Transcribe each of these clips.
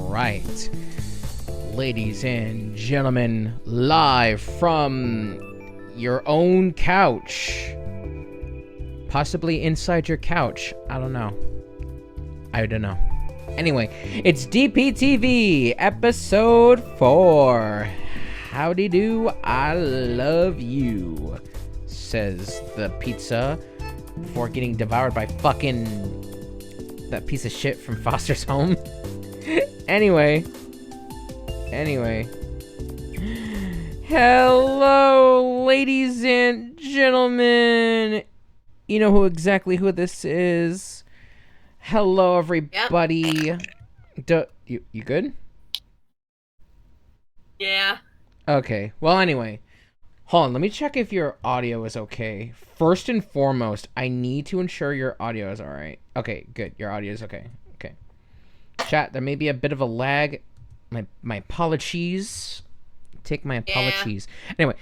Right, ladies and gentlemen, live from your own couch, possibly inside your couch. I don't know. Anyway, it's DPTV episode 4. Howdy do, I love you, says the pizza before getting devoured by fucking that piece of shit from Foster's home. Anyway. Hello, ladies and gentlemen. You know who this is. Hello, everybody. Yep. You good? Yeah. Okay. Well, anyway. Hold on. Let me check if your audio is okay. First and foremost, I need to ensure your audio is alright. Okay, good. Your audio is okay. Okay. Chat, there may be a bit of a lag. My apologies. Take my apologies. Yeah. Anyway,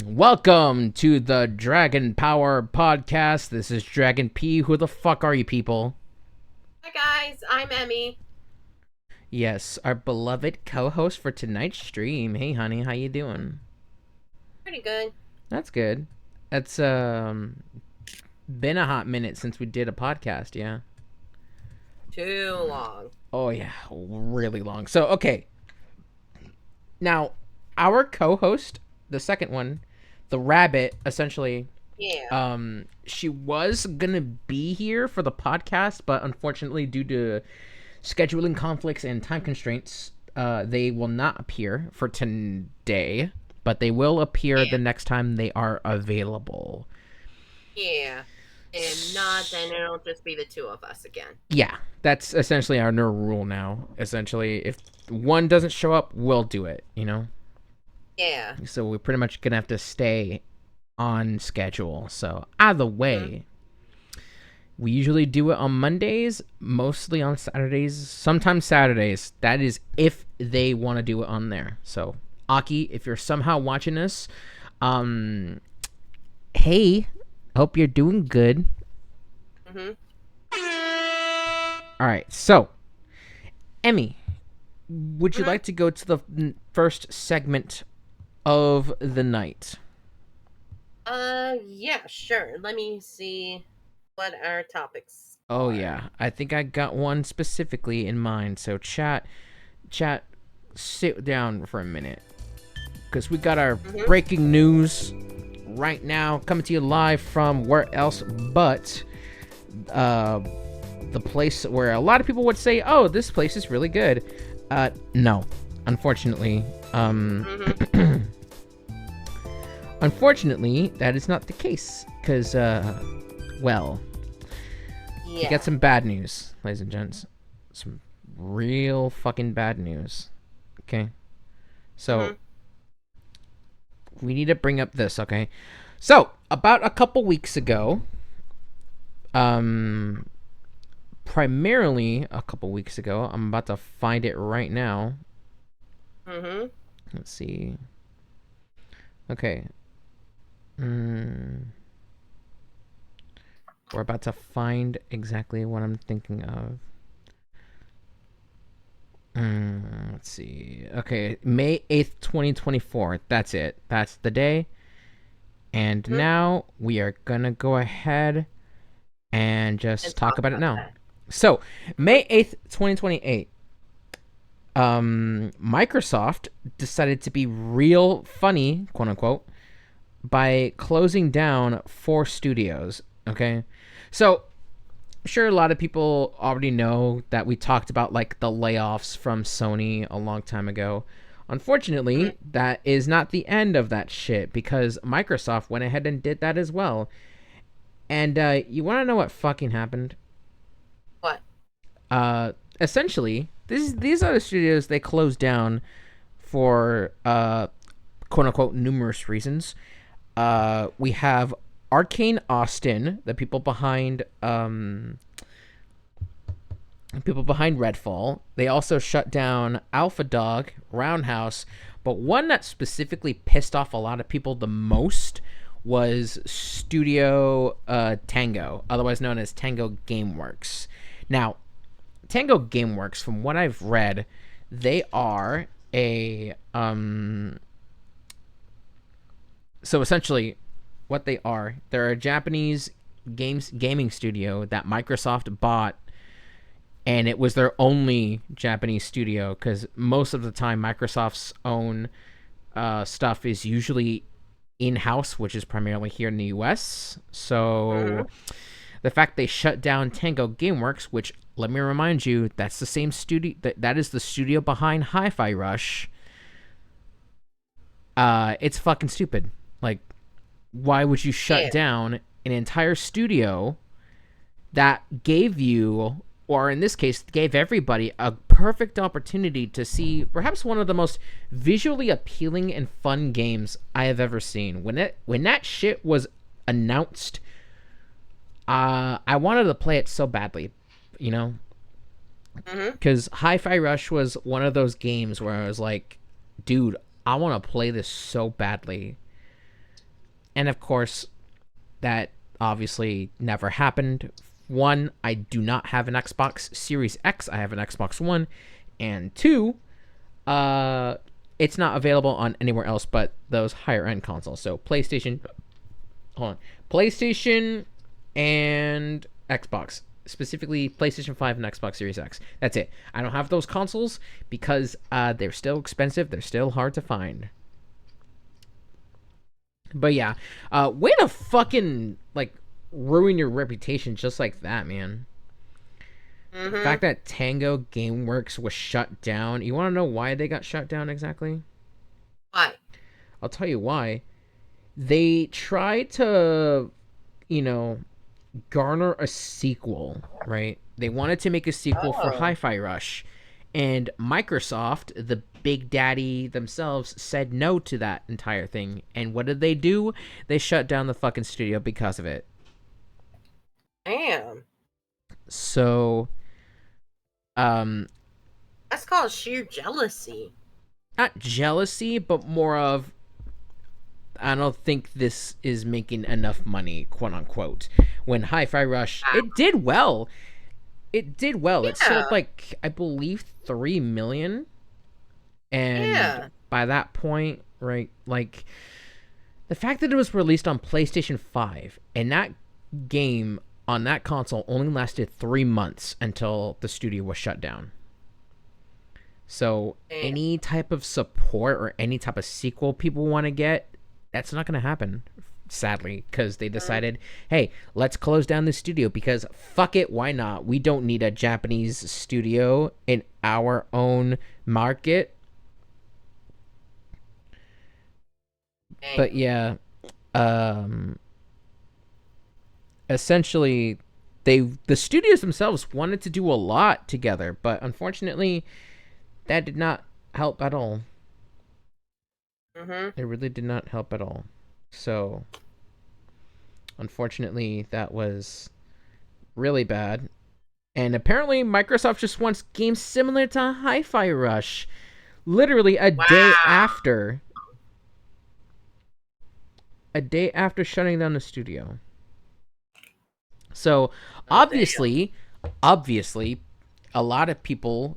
welcome to the Dragon Power Podcast. This is Dragon P. Who the fuck are you people? Hi guys, I'm Emmy. Yes, our beloved co-host for tonight's stream. Hey honey, how you doing? Pretty good. That's good. It's been a hot minute since we did a podcast, yeah. Too long. Oh yeah, really long. So okay. Now, our co-host, the second one, the rabbit, essentially. Yeah. She was gonna be here for the podcast, but unfortunately, due to scheduling conflicts and time constraints, they will not appear for today. But they will appear the next time they are available. Yeah. If not, then it'll just be the two of us again. Yeah, that's essentially our new rule now. Essentially, if one doesn't show up, we'll do it, you know? Yeah. So we're pretty much going to have to stay on schedule. So either way, we usually do it on Mondays, mostly on Saturdays, sometimes Saturdays. That is if they want to do it on there. So, Aki, if you're somehow watching this, hey, hope you're doing good. All right, so, Emmy, would you like to go to the first segment of the night? Yeah, sure. Let me see what our topics are. Oh, are. yeah. I think I got one specifically in mind. So, chat, sit down for a minute. Because we got our breaking news right now, coming to you live from where else but the place where a lot of people would say, oh, this place is really good. No, unfortunately. Unfortunately, that is not the case. Because, well, we got some bad news, ladies and gents. Some real fucking bad news. Okay? So, we need to bring up this, okay? So, about a couple weeks ago, primarily a couple weeks ago, I'm about to find it right now. Let's see. Okay. We're about to find exactly what I'm thinking of. Let's see. Okay, May 8th, 2024. That's it. That's the day. And now we are gonna go ahead and just talk about it now. That. So, May 8th, 2028. Microsoft decided to be real funny, quote unquote, by closing down 4 studios. Okay, so I'm sure a lot of people already know that we talked about like the layoffs from Sony a long time ago. Unfortunately, that is not the end of that shit because Microsoft went ahead and did that as well. And you want to know what fucking happened? What? Essentially, these are the studios they closed down for quote unquote numerous reasons. We have Arcane Austin, the people behind people behind Redfall. They also shut down Alpha Dog, Roundhouse, but one that specifically pissed off a lot of people the most was Studio Tango, otherwise known as Tango Gameworks. Now, Tango Gameworks, from what I've read, they are a so essentially what they're a Japanese gaming studio that Microsoft bought, and it was their only Japanese studio because most of the time Microsoft's own stuff is usually in-house, which is primarily here in the US. So the fact they shut down Tango Gameworks, which, let me remind you, that's the same studio that is the studio behind Hi-Fi Rush. It's fucking stupid. Like, why would you shut down an entire studio that gave you, or in this case, gave everybody a perfect opportunity to see perhaps one of the most visually appealing and fun games I have ever seen. When that shit was announced, I wanted to play it so badly, you know? Because Hi-Fi Rush was one of those games where I was like, dude, I want to play this so badly. And of course, that obviously never happened. One, I do not have an Xbox Series X. I have an Xbox One. And two, it's not available on anywhere else but those higher end consoles. So PlayStation and Xbox. Specifically PlayStation 5 and Xbox Series X. That's it. I don't have those consoles because they're still expensive. They're still hard to find. But yeah, way to fucking, like, ruin your reputation just like that, man. The fact that Tango Gameworks was shut down. You want to know why they got shut down exactly? Why? I'll tell you why. They tried to, garner a sequel, right? They wanted to make a sequel for Hi-Fi Rush. And Microsoft, the big daddy themselves, said no to that entire thing. And what did they do? They shut down the fucking studio because of it. Damn. So, that's called sheer jealousy. Not jealousy, but more of, I don't think this is making enough money, quote unquote. When Hi-Fi Rush, it did well. It did well. It sold, like, I believe 3 million. And by that point, right, like, the fact that it was released on PlayStation 5 and that game on that console only lasted 3 months until the studio was shut down. So any type of support or any type of sequel people want to get, that's not going to happen, sadly, because they decided, hey, let's close down the studio because fuck it, why not? We don't need a Japanese studio in our own market. But yeah, essentially, the studios themselves wanted to do a lot together, but unfortunately, that did not help at all. It really did not help at all. So, unfortunately, that was really bad. And apparently, Microsoft just wants games similar to Hi-Fi Rush. Literally a day after. A day after shutting down the studio. So, obviously, a lot of people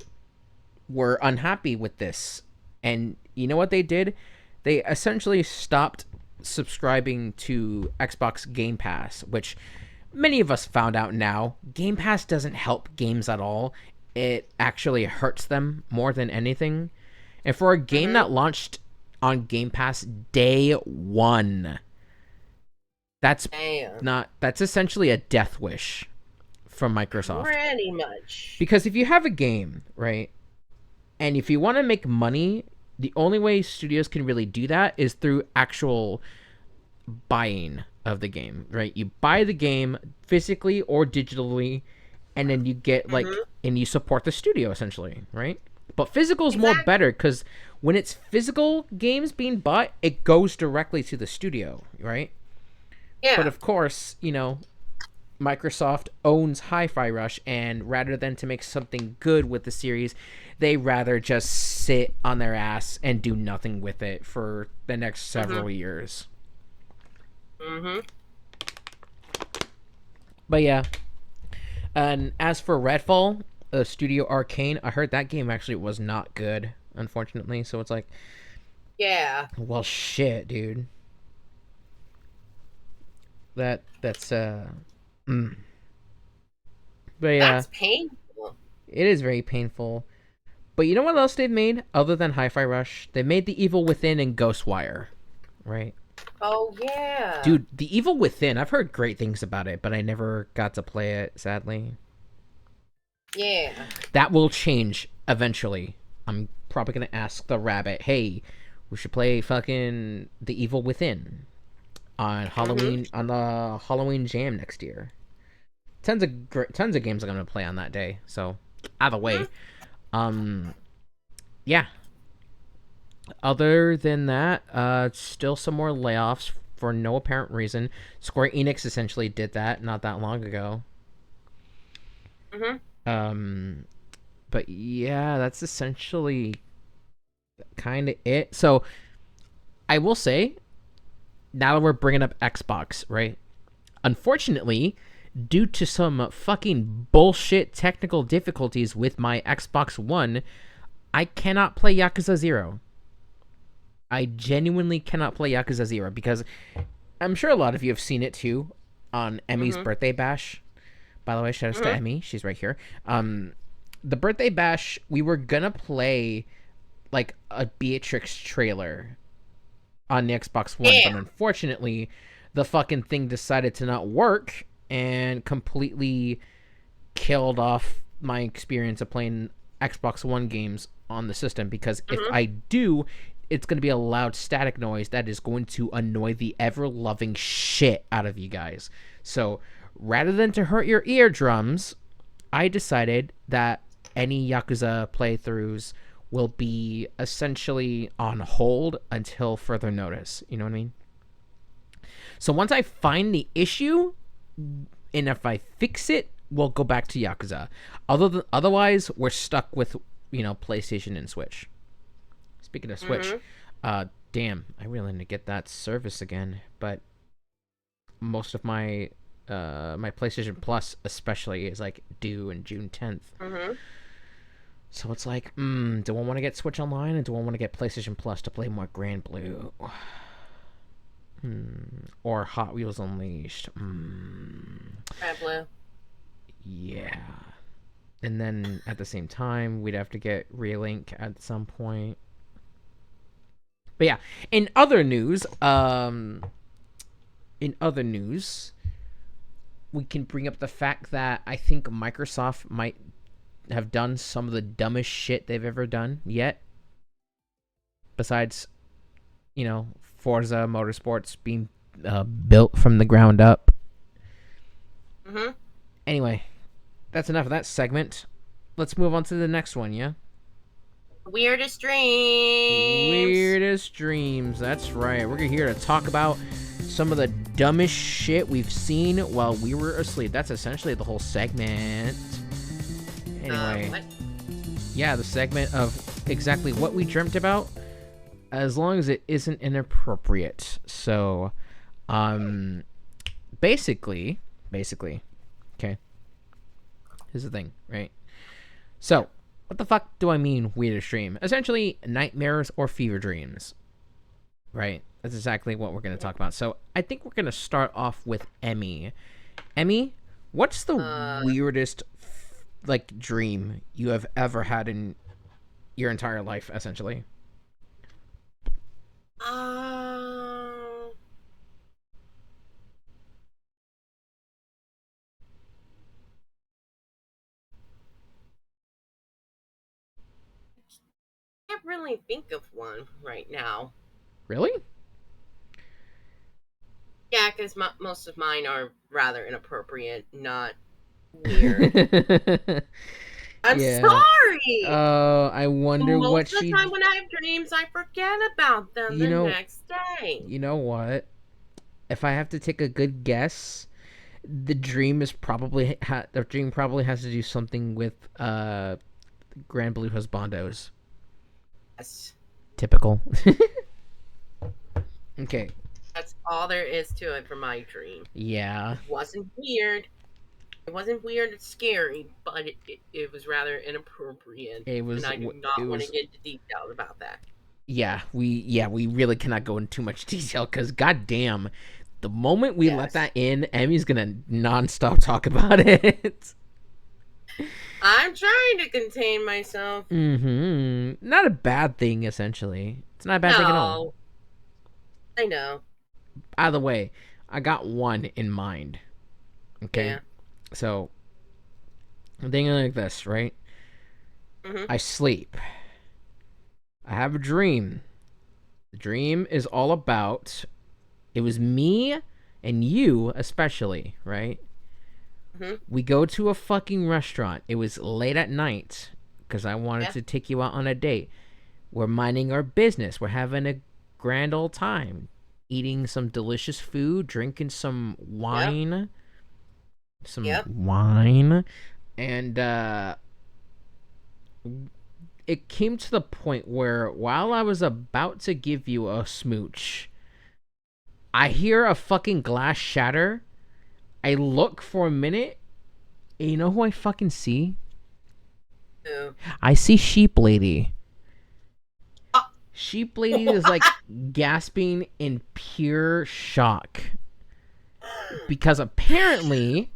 were unhappy with this. And you know what they did? They essentially stopped subscribing to Xbox Game Pass, which many of us found out now. Game Pass doesn't help games at all. It actually hurts them more than anything. And for a game that launched on Game Pass day one, that's essentially a death wish from Microsoft. Pretty much. Because if you have a game, right, and if you want to make money, the only way studios can really do that is through actual buying of the game, right? You buy the game physically or digitally, and then you get, like, and you support the studio, essentially, right? But physical is more better, because when it's physical games being bought, it goes directly to the studio, right? Yeah. But of course, Microsoft owns Hi-Fi Rush, and rather than to make something good with the series, they rather just sit on their ass and do nothing with it for the next Mhm. several years. Mhm. But yeah, and as for Redfall, Studio Arcane, I heard that game actually was not good, unfortunately. So it's like, Yeah. well, shit, dude. That's. Mm. But yeah, That's painful. it is very painful. But you know what else they've made other than Hi-Fi Rush? They made The Evil Within and Ghostwire, right? Oh yeah. Dude, The Evil Within, I've heard great things about it, but I never got to play it, sadly. Yeah. That will change eventually. I'm probably gonna ask the rabbit, hey, we should play fucking The Evil Within on Mhm. Halloween on the Halloween Jam next year. Tons of games I'm gonna play on that day. So either Mhm. way, um, yeah. Other than that, still some more layoffs for no apparent reason. Square Enix essentially did that not that long ago. Mhm. Um, but yeah, that's essentially kind of it. So I will say, now that we're bringing up Xbox, right? Unfortunately, due to some fucking bullshit technical difficulties with my Xbox One, I cannot play Yakuza 0. I genuinely cannot play Yakuza 0 because I'm sure a lot of you have seen it too on Emmy's Mhm. birthday bash. By the way, shout outs to Mhm. Emmy. She's right here. The birthday bash, we were gonna play like a Beatrix trailer on the Xbox One, Yeah. but unfortunately, the fucking thing decided to not work and completely killed off my experience of playing Xbox One games on the system because if Mhm. I do, it's going to be a loud static noise that is going to annoy the ever loving shit out of you guys. So rather than to hurt your eardrums, I decided that any Yakuza playthroughs will be essentially on hold until further notice. You know what I mean? So once I find the issue, and if I fix it, we'll go back to Yakuza. Otherwise, we're stuck with PlayStation and Switch. Speaking of Switch, Mhm. damn, I really need to get that service again. But most of my PlayStation Plus especially is like due in June 10th. Mhm. So it's like, do I want to get Switch Online, or do I want to get PlayStation Plus to play more Grand Blue? Or Hot Wheels Unleashed? Red blue. Yeah. And then at the same time, we'd have to get Relink at some point. But yeah, in other news, in other news, we can bring up the fact that I think Microsoft might have done some of the dumbest shit they've ever done yet. Besides, Forza Motorsports being built from the ground up. Mhm. Anyway, that's enough of that segment. Let's move on to the next one, yeah? Weirdest dreams. Weirdest dreams. That's right. We're here to talk about some of the dumbest shit we've seen while we were asleep. That's essentially the whole segment. Anyway, What? yeah, the segment of exactly what we dreamt about, as long as it isn't inappropriate. So, um, basically, okay. Here's the thing, right? So, what the fuck do I mean weirdest dream? Essentially, nightmares or fever dreams, right? That's exactly what we're going to talk about. So, I think we're going to start off with Emmy. Emmy, what's the Uh. weirdest like dream you have ever had in your entire life, essentially? Um. Can't really think of one right now. Really? Yeah, because most of mine are rather inappropriate, not weird. I'm Yeah. sorry. I wonder Most what of the she. time when I have dreams, I forget about them You the know. next day. You know what? If I have to take a good guess, The dream is probably the dream probably has to do something with Grand Blue Husbandos. Yes. Typical. Okay. That's all there is to it for my dream. Yeah. It wasn't weird. It wasn't weird and scary, but it was rather inappropriate. It And was. I do It not want to was. get into details about that. We really cannot go into too much detail because goddamn, the moment we let Yes. that in, Emmy's gonna nonstop talk about it. I'm trying to contain myself. Not a bad thing, essentially. It's not a bad thing at all. No, I know. By the way, I got one in mind. Okay, Yeah. so I'm thinking like this, right? Hmm. I sleep. I have a dream. The dream is all about it was me and you, especially, right? Hmm. We go to a fucking restaurant. It was late at night because I wanted Yeah. to take you out on a date. We're minding our business. We're having a grand old time, eating some delicious food, drinking Yep. some Yep. wine, and it came to the point where while I was about to give you a smooch, I hear a fucking glass shatter. I look for a minute, and you know who I fucking see? Ooh. I see Sheep Lady. Ah. Sheep Lady is like gasping in pure shock because apparently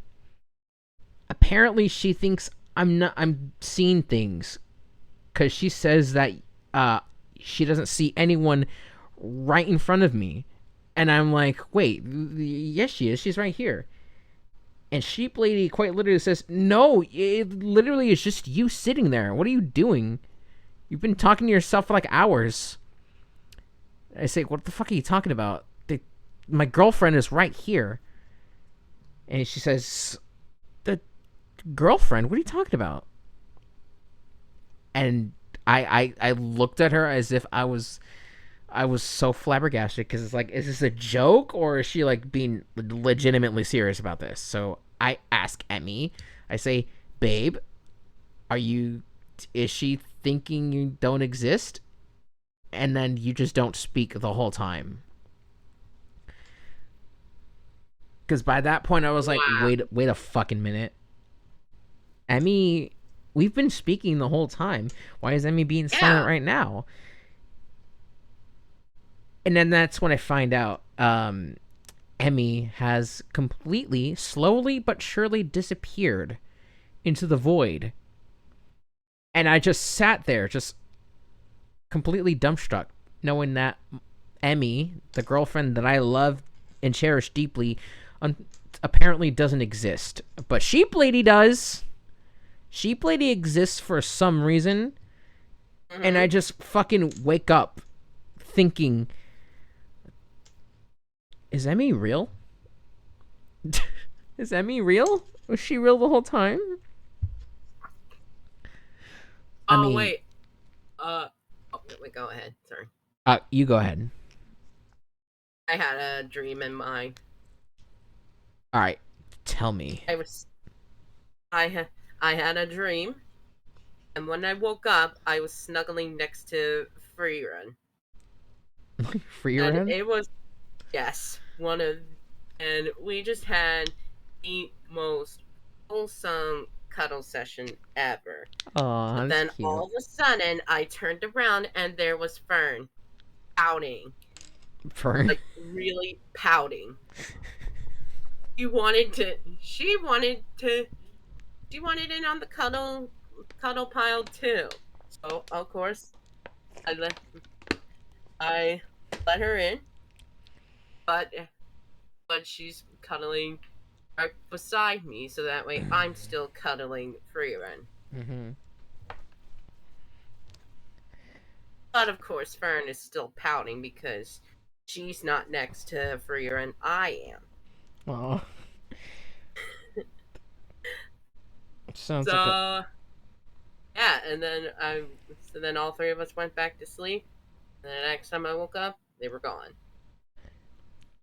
she thinks I'm seeing things because she says that uh she doesn't see anyone right in front of me, and I'm like, wait, yes she is, she's right here. And Sheep Lady quite literally says, no, it literally is just you sitting there. What are you doing? You've been talking to yourself for like hours. I say, what the fuck are you talking about? My girlfriend is right here. And she says, the girlfriend? What are you talking about? And I looked at her as if I was so flabbergasted because it's like, is this a joke or is she like being legitimately serious about this? So I ask Emmy, I say, babe, are you, is she thinking you don't exist? And then you just don't speak the whole time. Because by that point, I was like, Wow. wait a fucking minute. Emmy, we've been speaking the whole time. Why is Emmy being silent Yeah. right now? And then that's when I find out Emmy has completely, slowly but surely disappeared into the void. And I just sat there, just completely dumbstruck, knowing that Emmy, the girlfriend that I love and cherish deeply, apparently doesn't exist. But Sheep Lady does. Sheep Lady exists for some reason. And I Hmm. just fucking wake up thinking, is Emmy real? Is Emmy real? Was she real the whole time? I Oh mean, wait. Oh, wait. Go ahead. Sorry. you go ahead. I had a dream in mind. All right, tell me. I was. I had a dream, and when I woke up, I was snuggling next to Freerun, Free and run? it was yes one of, and we just had the most wholesome cuddle session ever. Oh, But that's then cute. all of a sudden, I turned around and there was Fern pouting, Fern. like really pouting. She wanted to. She wanted to. She wanted in on the cuddle pile too. So of course, I let I let her in, but she's cuddling right beside me, so that way I'm still cuddling Freeran. Mm-hmm. But of course, Fern is still pouting because she's not next to Freeran. I am. Oh, sounds like a. So yeah, and then all three of us went back to sleep. And the next time I woke up, they were gone.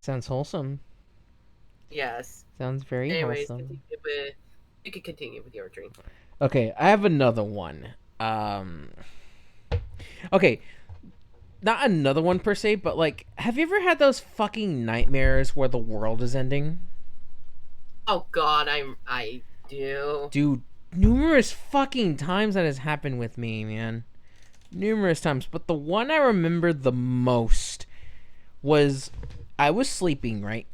Sounds wholesome. Yes. Sounds very Anyways, wholesome. you can continue with your dream. Okay, I have another one. Um, okay, not another one per se, but like, have you ever had those fucking nightmares where the world is ending? Oh God, I do. Dude, numerous fucking times that has happened with me, man. Numerous times. But the one I remember the most was I was sleeping, right?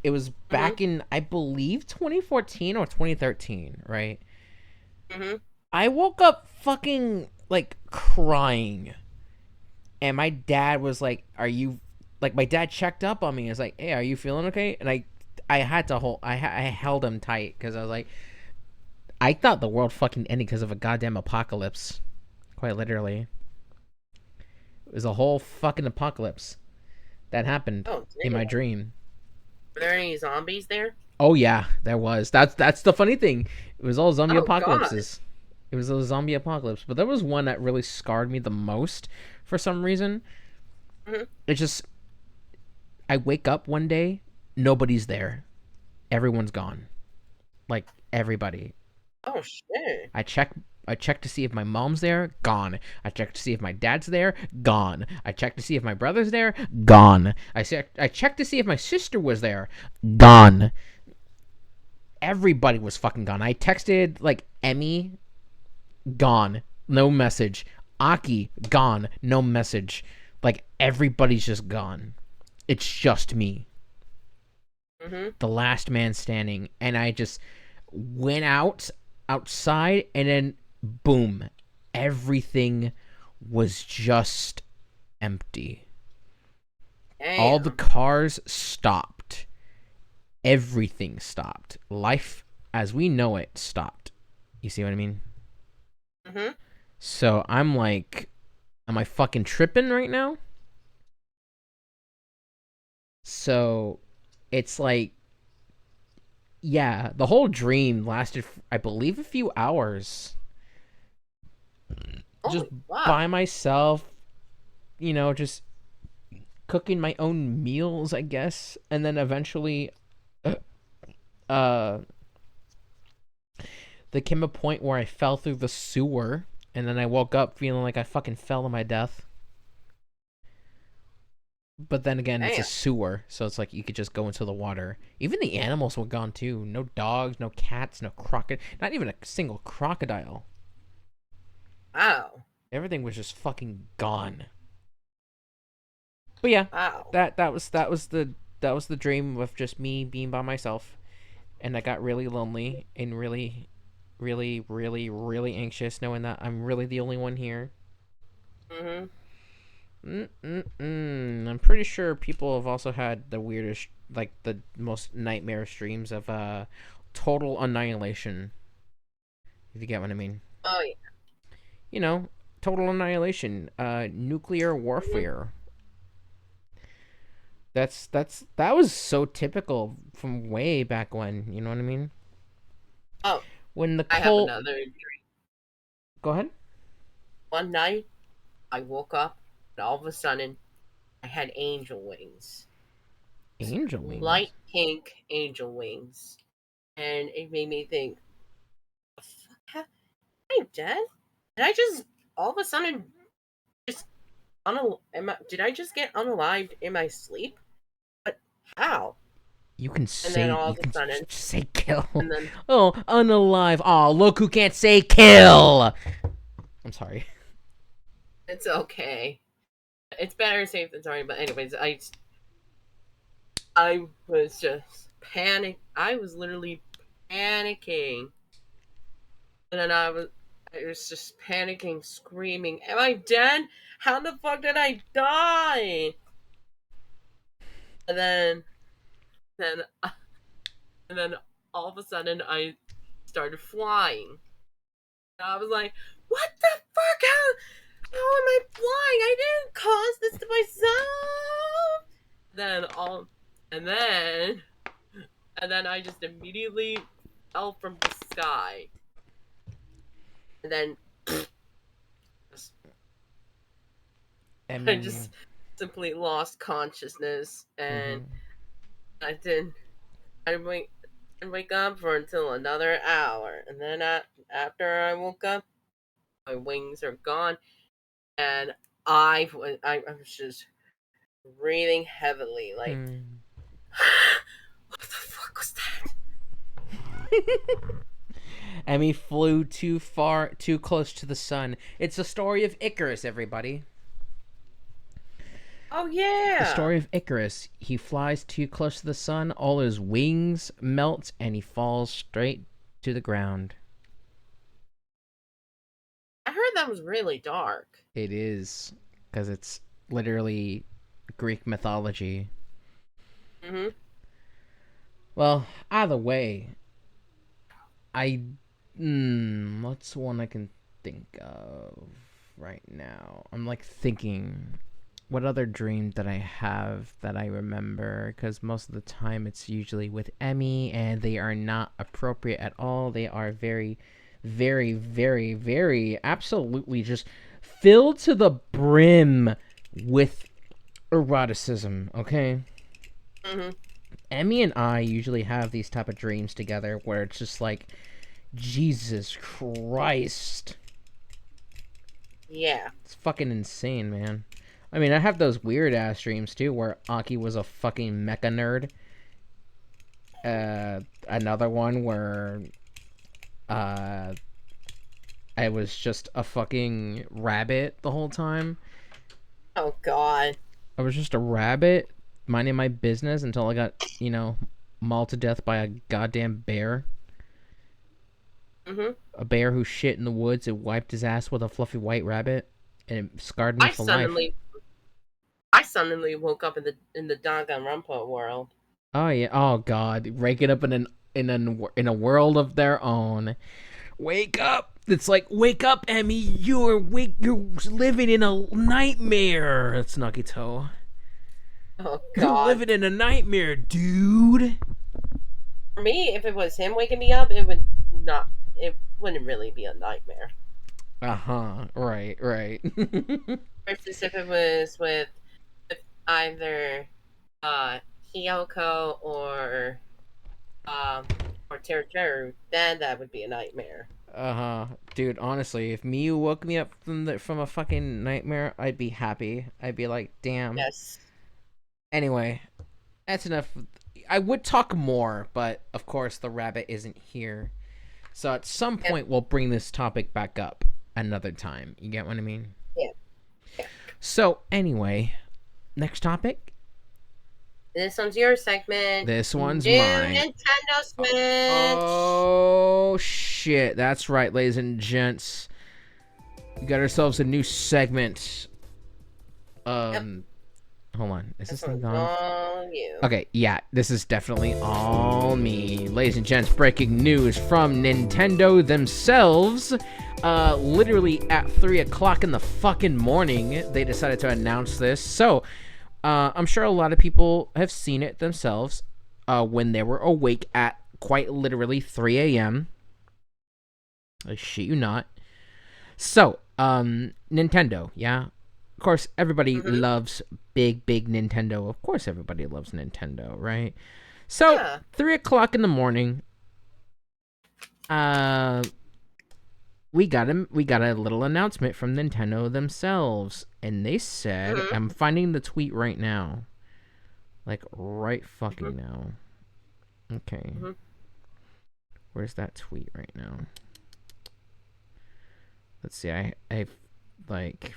It was Mhm. back in, I believe, 2014 or 2013, right? Mhm. I woke up fucking, like, crying. And my dad was like, "Are you," like, my dad checked up on me. It's like, "Hey, are you feeling okay?" And I had to hold, I held him tight because I was like, I thought the world fucking ended because of a goddamn apocalypse. Quite literally. It was a whole fucking apocalypse that happened Oh in my damn. dream. Were there any zombies there? Oh yeah, there was. That's the funny thing. It was all zombie Oh God. apocalypses. It was a zombie apocalypse, but there was one that really scarred me the most for some reason. Mhm. It's just I wake up one day, nobody's there. Everyone's gone. Like everybody. Oh shit. I check to see if my mom's there, gone. I check to see if my dad's there, gone. I check to see if my brother's there, gone. I checked to see if my sister was there, gone. Everybody was fucking gone. I texted like Emmy, gone. No message. Aki, gone. No message. Like everybody's just gone. It's just me, Mhm. the last man standing, and I just went outside, and then boom, everything was just empty. All the Damn. cars stopped. Everything stopped. Life as we know it stopped. You see what I mean? Mhm. So I'm like, am I fucking tripping right now? So it's like, yeah, the whole dream lasted, I believe, a few hours. Just Holy fuck. by myself, just cooking my own meals, I guess. And then eventually, uh, there came a point where I fell through the sewer. And then I woke up feeling like I fucking fell to my death. But then again, it's a Damn. sewer, so it's like you could just go into the water. Even the animals were gone too. No dogs, no cats, no crocodile. Not even a single crocodile. Wow. Everything was just fucking gone. But yeah, Wow. that was the dream of just me being by myself, and I got really lonely and really, really, really, really anxious, knowing that I'm really the only one here. Mhm. I'm pretty sure people have also had the weirdest, like the most nightmarish dreams of total annihilation. If you get what I mean, Oh yeah. you know, total annihilation, nuclear Mhm. warfare. That was so typical from way back when. You know what I mean? Oh, When the I have cult. another dream. Go ahead. One night, I woke up, and all of a sudden, I had angel wings. Angel Light wings. pink angel wings. And it made me think, "The fuck am I dead? Did I just all of a sudden just did I just get unalived in my sleep? But how?" And then all You of a can sudden, say kill. and then Oh, unalive. Oh, look who can't say kill. I'm sorry. it's okay. It's better safe than sorry. But anyways, I was just panic. I was literally panicking, and then I was just panicking, screaming, "Am I dead? How the fuck did I die?" And then, and then all of a sudden, I started flying. And I was like, "What the fuck? How am I flying? I didn't cause this to myself." Then all, and then, and then I just immediately fell from the sky, and then just, I Um. just simply lost consciousness, and Mhm. I didn't. I'd wake up for until another hour, and then after I woke up, my wings are gone, and I was just breathing heavily, like, Hmm. what the fuck was that? Emmy flew too close to the sun. It's the story of Icarus, everybody. Oh The yeah, story of Icarus. He flies too close to the sun, all his wings melt, and he falls straight to the ground. I heard that was really dark. It is, because it's literally Greek mythology. Mm-hmm. Well, either way, I. What's one I can think of right now? I'm like thinking, what other dream did I have that I remember? Because most of the time it's usually with Emmy, and they are not appropriate at all. They are very, very, very, very, absolutely just filled to the brim with eroticism. Okay, Mm-hmm. Emmy and I usually have these type of dreams together where it's just like, Jesus Christ. Yeah. It's fucking insane, man. I mean, I have those weird ass dreams too where Aki was a fucking mecha nerd. Another one where uh, I was just a fucking rabbit the whole time. Oh God. I was just a rabbit minding my business until I got, mauled to death by a goddamn bear. Mm-hmm. A bear who shit in the woods and wiped his ass with a fluffy white rabbit, and it scarred me I for life. suddenly, I suddenly woke up in the Danganronpa world. Oh yeah. Oh god. Waking up in a world of their own. Wake up. It's like, wake up, Emmy. You're living in a nightmare. That's Nagito. Oh You're God. living in a nightmare, dude. For me, if it was him waking me up, it would not. It wouldn't really be a nightmare. Uh-huh. Right, right. Versus if it was with either uh Hiyoko or Teru, then that would be a nightmare. Uh-huh. Dude, honestly, if Miyu woke me up from a fucking nightmare, I'd be happy. I'd be like, damn. Yes. Anyway, that's enough. I would talk more, but of course the rabbit isn't here. So at some Yep. point we'll bring this topic back up another time. You get what I mean? Yeah. Yeah. So anyway, next topic. This one's your segment. This one's New mine. Nintendo Switch. Oh shit, that's right, ladies and gents. We got ourselves a new segment. Yep. Hold on. Is this This thing one's gone? all you. Okay, yeah, this is definitely all me. Ladies and gents, breaking news from Nintendo themselves. Literally at 3 o'clock in the fucking morning, they decided to announce this. So, I'm sure a lot of people have seen it themselves when they were awake at quite literally 3 a.m. I shit you not. So, Nintendo, yeah? Of course, everybody Mm-hmm. loves big Nintendo. Of course, everybody loves Nintendo, right? So, Yeah. 3 o'clock in the morning, uh, we got a little announcement from Nintendo themselves, and they said, Mm-hmm. I'm finding the tweet right now, like right fucking Mm-hmm. now. Okay, Mm-hmm. where's that tweet right now? Let's see. I like.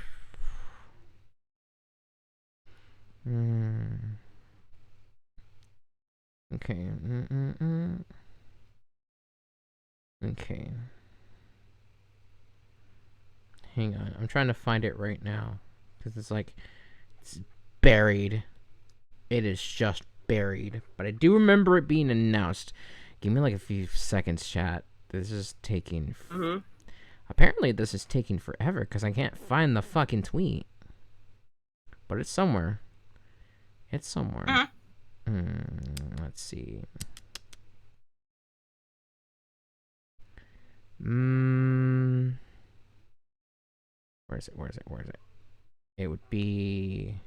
Okay. Okay. Hang on. I'm trying to find it right now because it's buried. It is just buried. But I do remember it being announced. Give me like a few seconds, chat. This is taking. Mm-hmm. Apparently, this is taking forever because I can't find the fucking tweet. But it's somewhere. It's somewhere. Mm-hmm. Let's see. Where is it? Where is it? Where is it? It would be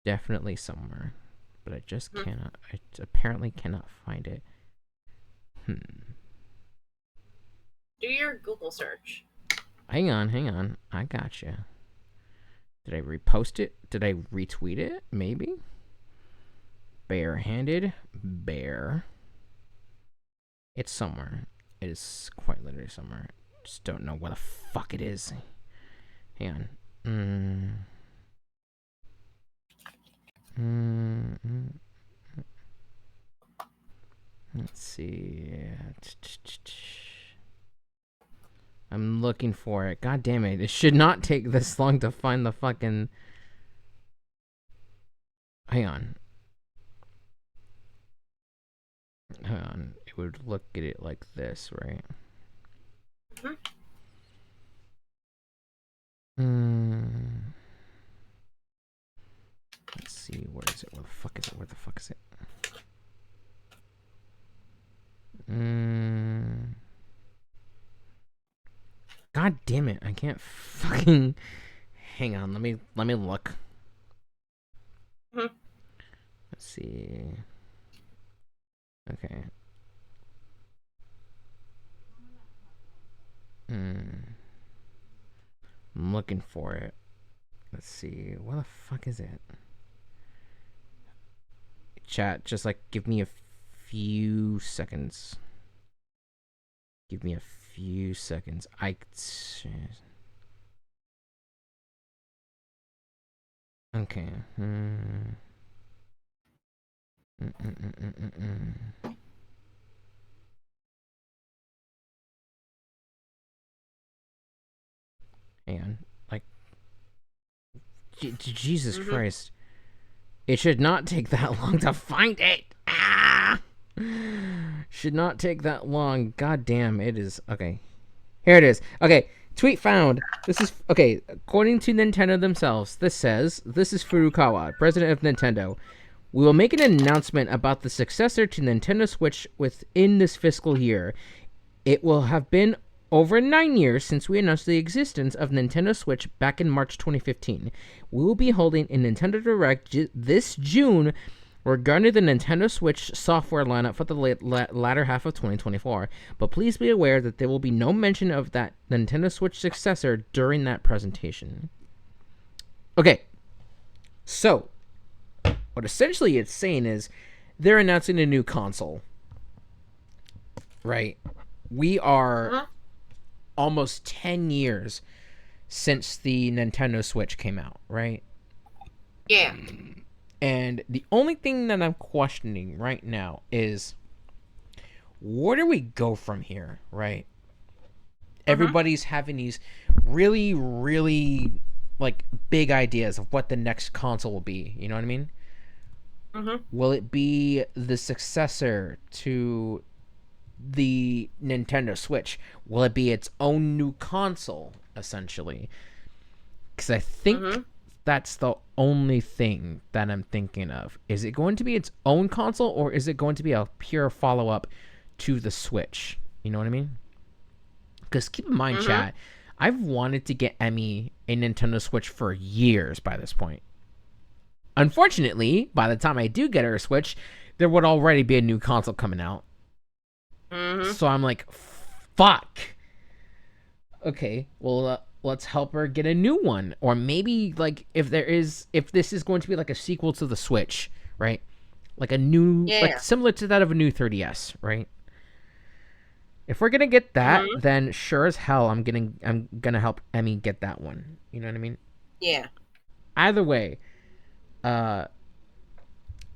definitely somewhere. but I just cannot. I apparently cannot find it. Do your Google search. Hang on. I gotcha. Did I repost it? Did I retweet it? Maybe. Barehanded bear. It's somewhere. It is quite literally somewhere. Just don't know where the fuck it is. Hang on. Let's see. I'm looking for it. God damn it. It should not take this long to find the fucking... Hang on. It would look at it like this, right? Let's see. Where is it? Where the fuck is it? Where the fuck is it? God damn it. I can't fucking... Hang on. Let me look. Let's see. Okay. I'm looking for it. Let's see. Where the fuck is it? Chat, just like give me a few seconds. Give me a few seconds. Okay. And like, Jesus Christ, it should not take that long to find it. Should not take that long. God damn, it is. Okay, here it is. Okay, tweet found. This is okay. According to Nintendo themselves, this says, "This is Furukawa, president of Nintendo. We will make an announcement about the successor to Nintendo Switch within this fiscal year. It will have been over 9 years since we announced the existence of Nintendo Switch back in March 2015. We will be holding a Nintendo Direct this June regarding the Nintendo Switch software lineup for the latter half of 2024. But please be aware that there will be no mention of that Nintendo Switch successor during that presentation." Okay, so what essentially it's saying is they're announcing a new console, right? We are almost 10 years since the Nintendo Switch came out, right? Yeah. And the only thing that I'm questioning right now is, where do we go from here, right? Everybody's having these really, really, like, big ideas of what the next console will be. You know what I mean? Will it be the successor to the Nintendo Switch? Will it be its own new console, essentially? Because I think that's the only thing that I'm thinking of. Is it going to be its own console, or is it going to be a pure follow-up to the Switch? You know what I mean? Because keep in mind, chat, I've wanted to get Emmy a Nintendo Switch for years by this point. Unfortunately, by the time I do get her a Switch, there would already be a new console coming out. So I'm like, fuck. Okay, well, let's help her get a new one. Or maybe, like, if this is going to be like a sequel to the Switch, right? Like a new, like similar to that of a new 3DS, right? If we're gonna get that, then sure as hell I'm gonna help Emmy get that one. You know what I mean? Yeah. Either way,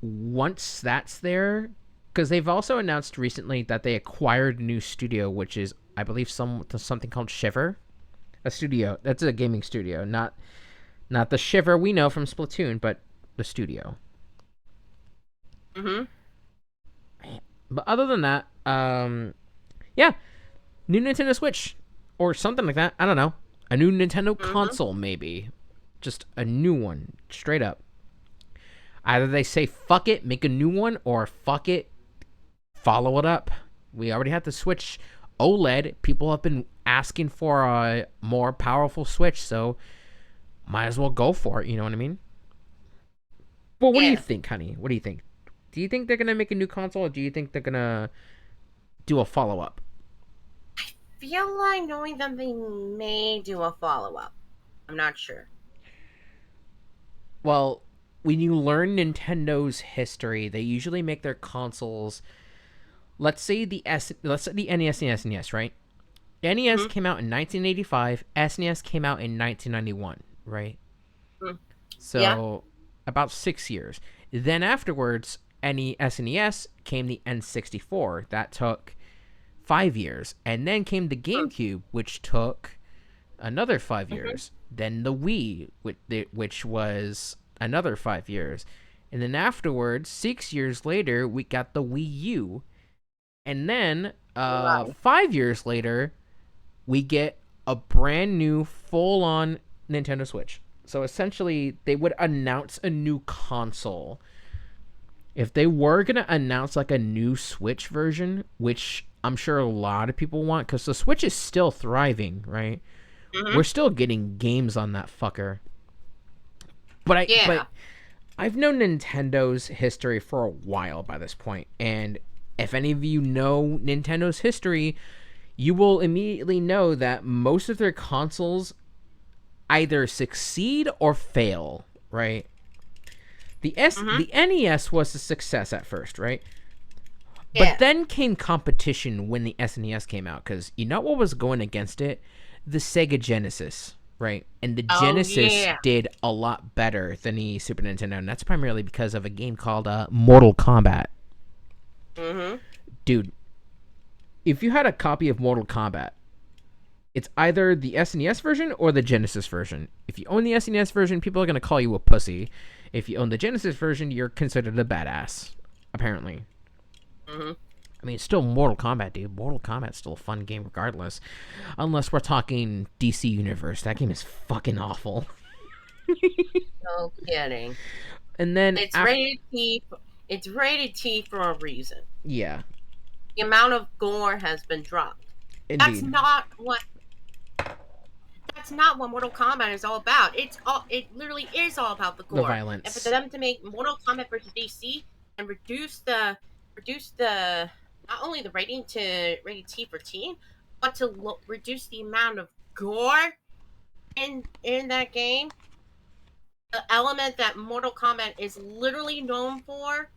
once that's there, because they've also announced recently that they acquired a new studio, which is, I believe, something called Shiver, a studio. That's a gaming studio, not the Shiver we know from Splatoon, but the studio. But other than that, yeah, new Nintendo Switch or something like that. I don't know, a new Nintendo console, maybe, just a new one, straight up. Either they say fuck it, make a new one, or fuck it, follow it up. We already have the Switch OLED. People have been asking for a more powerful Switch, so might as well go for it. You know what I mean? Well, what do you think, honey? What do you think? Do you think they're gonna make a new console, or do you think they're gonna do a follow up? Feel like knowing them they may do a follow up. I'm not sure. Well, when you learn Nintendo's history, they usually make their consoles. Let's say the NES and the SNES, right? NES Mm-hmm. came out in 1985. SNES came out in 1991, right? Mm. Yeah. So about 6 years. Then afterwards, NES and NES came the N64. That took 5 years, and then came the Mm. GameCube, which took another five Mm-hmm. years. Then the Wii, which was another 5 years, and then afterwards, 6 years later, we got the Wii U, and then Right. 5 years later, we get a brand new full-on Nintendo Switch. So essentially, they would announce a new console. If they were gonna announce like a new Switch version, which I'm sure a lot of people want, because the Switch is still thriving, right? Mm-hmm. We're still getting games on that fucker. But Yeah. I've known Nintendo's history for a while by this point, and if any of you know Nintendo's history, you will immediately know that most of their consoles either succeed or fail, right? Mm-hmm. The NES was a success at first, right? But Yeah. then came competition when the SNES came out, because you know what was going against it? The Sega Genesis, right? And the Oh Genesis yeah. did a lot better than the Super Nintendo, and that's primarily because of a game called Mortal Kombat. Mm-hmm. Dude, if you had a copy of Mortal Kombat, it's either the SNES version or the Genesis version. If you own the SNES version, people are going to call you a pussy. If you own the Genesis version, you're considered a badass, apparently. Mm-hmm. I mean, it's still Mortal Kombat, dude. Mortal Kombat's still a fun game regardless. Unless we're talking DC Universe. That game is fucking awful. No kidding. And then It's after. rated T. It's rated T for a reason. Yeah, The amount of gore has been dropped. That's indeed. not what. That's not what Mortal Kombat is all about. It's all. It literally is all about the The gore. And for violence. them to make Mortal Kombat versus DC and reduce the not only the rating to rated T for teen, but to reduce the amount of gore in that game, the element that Mortal Kombat is literally known for.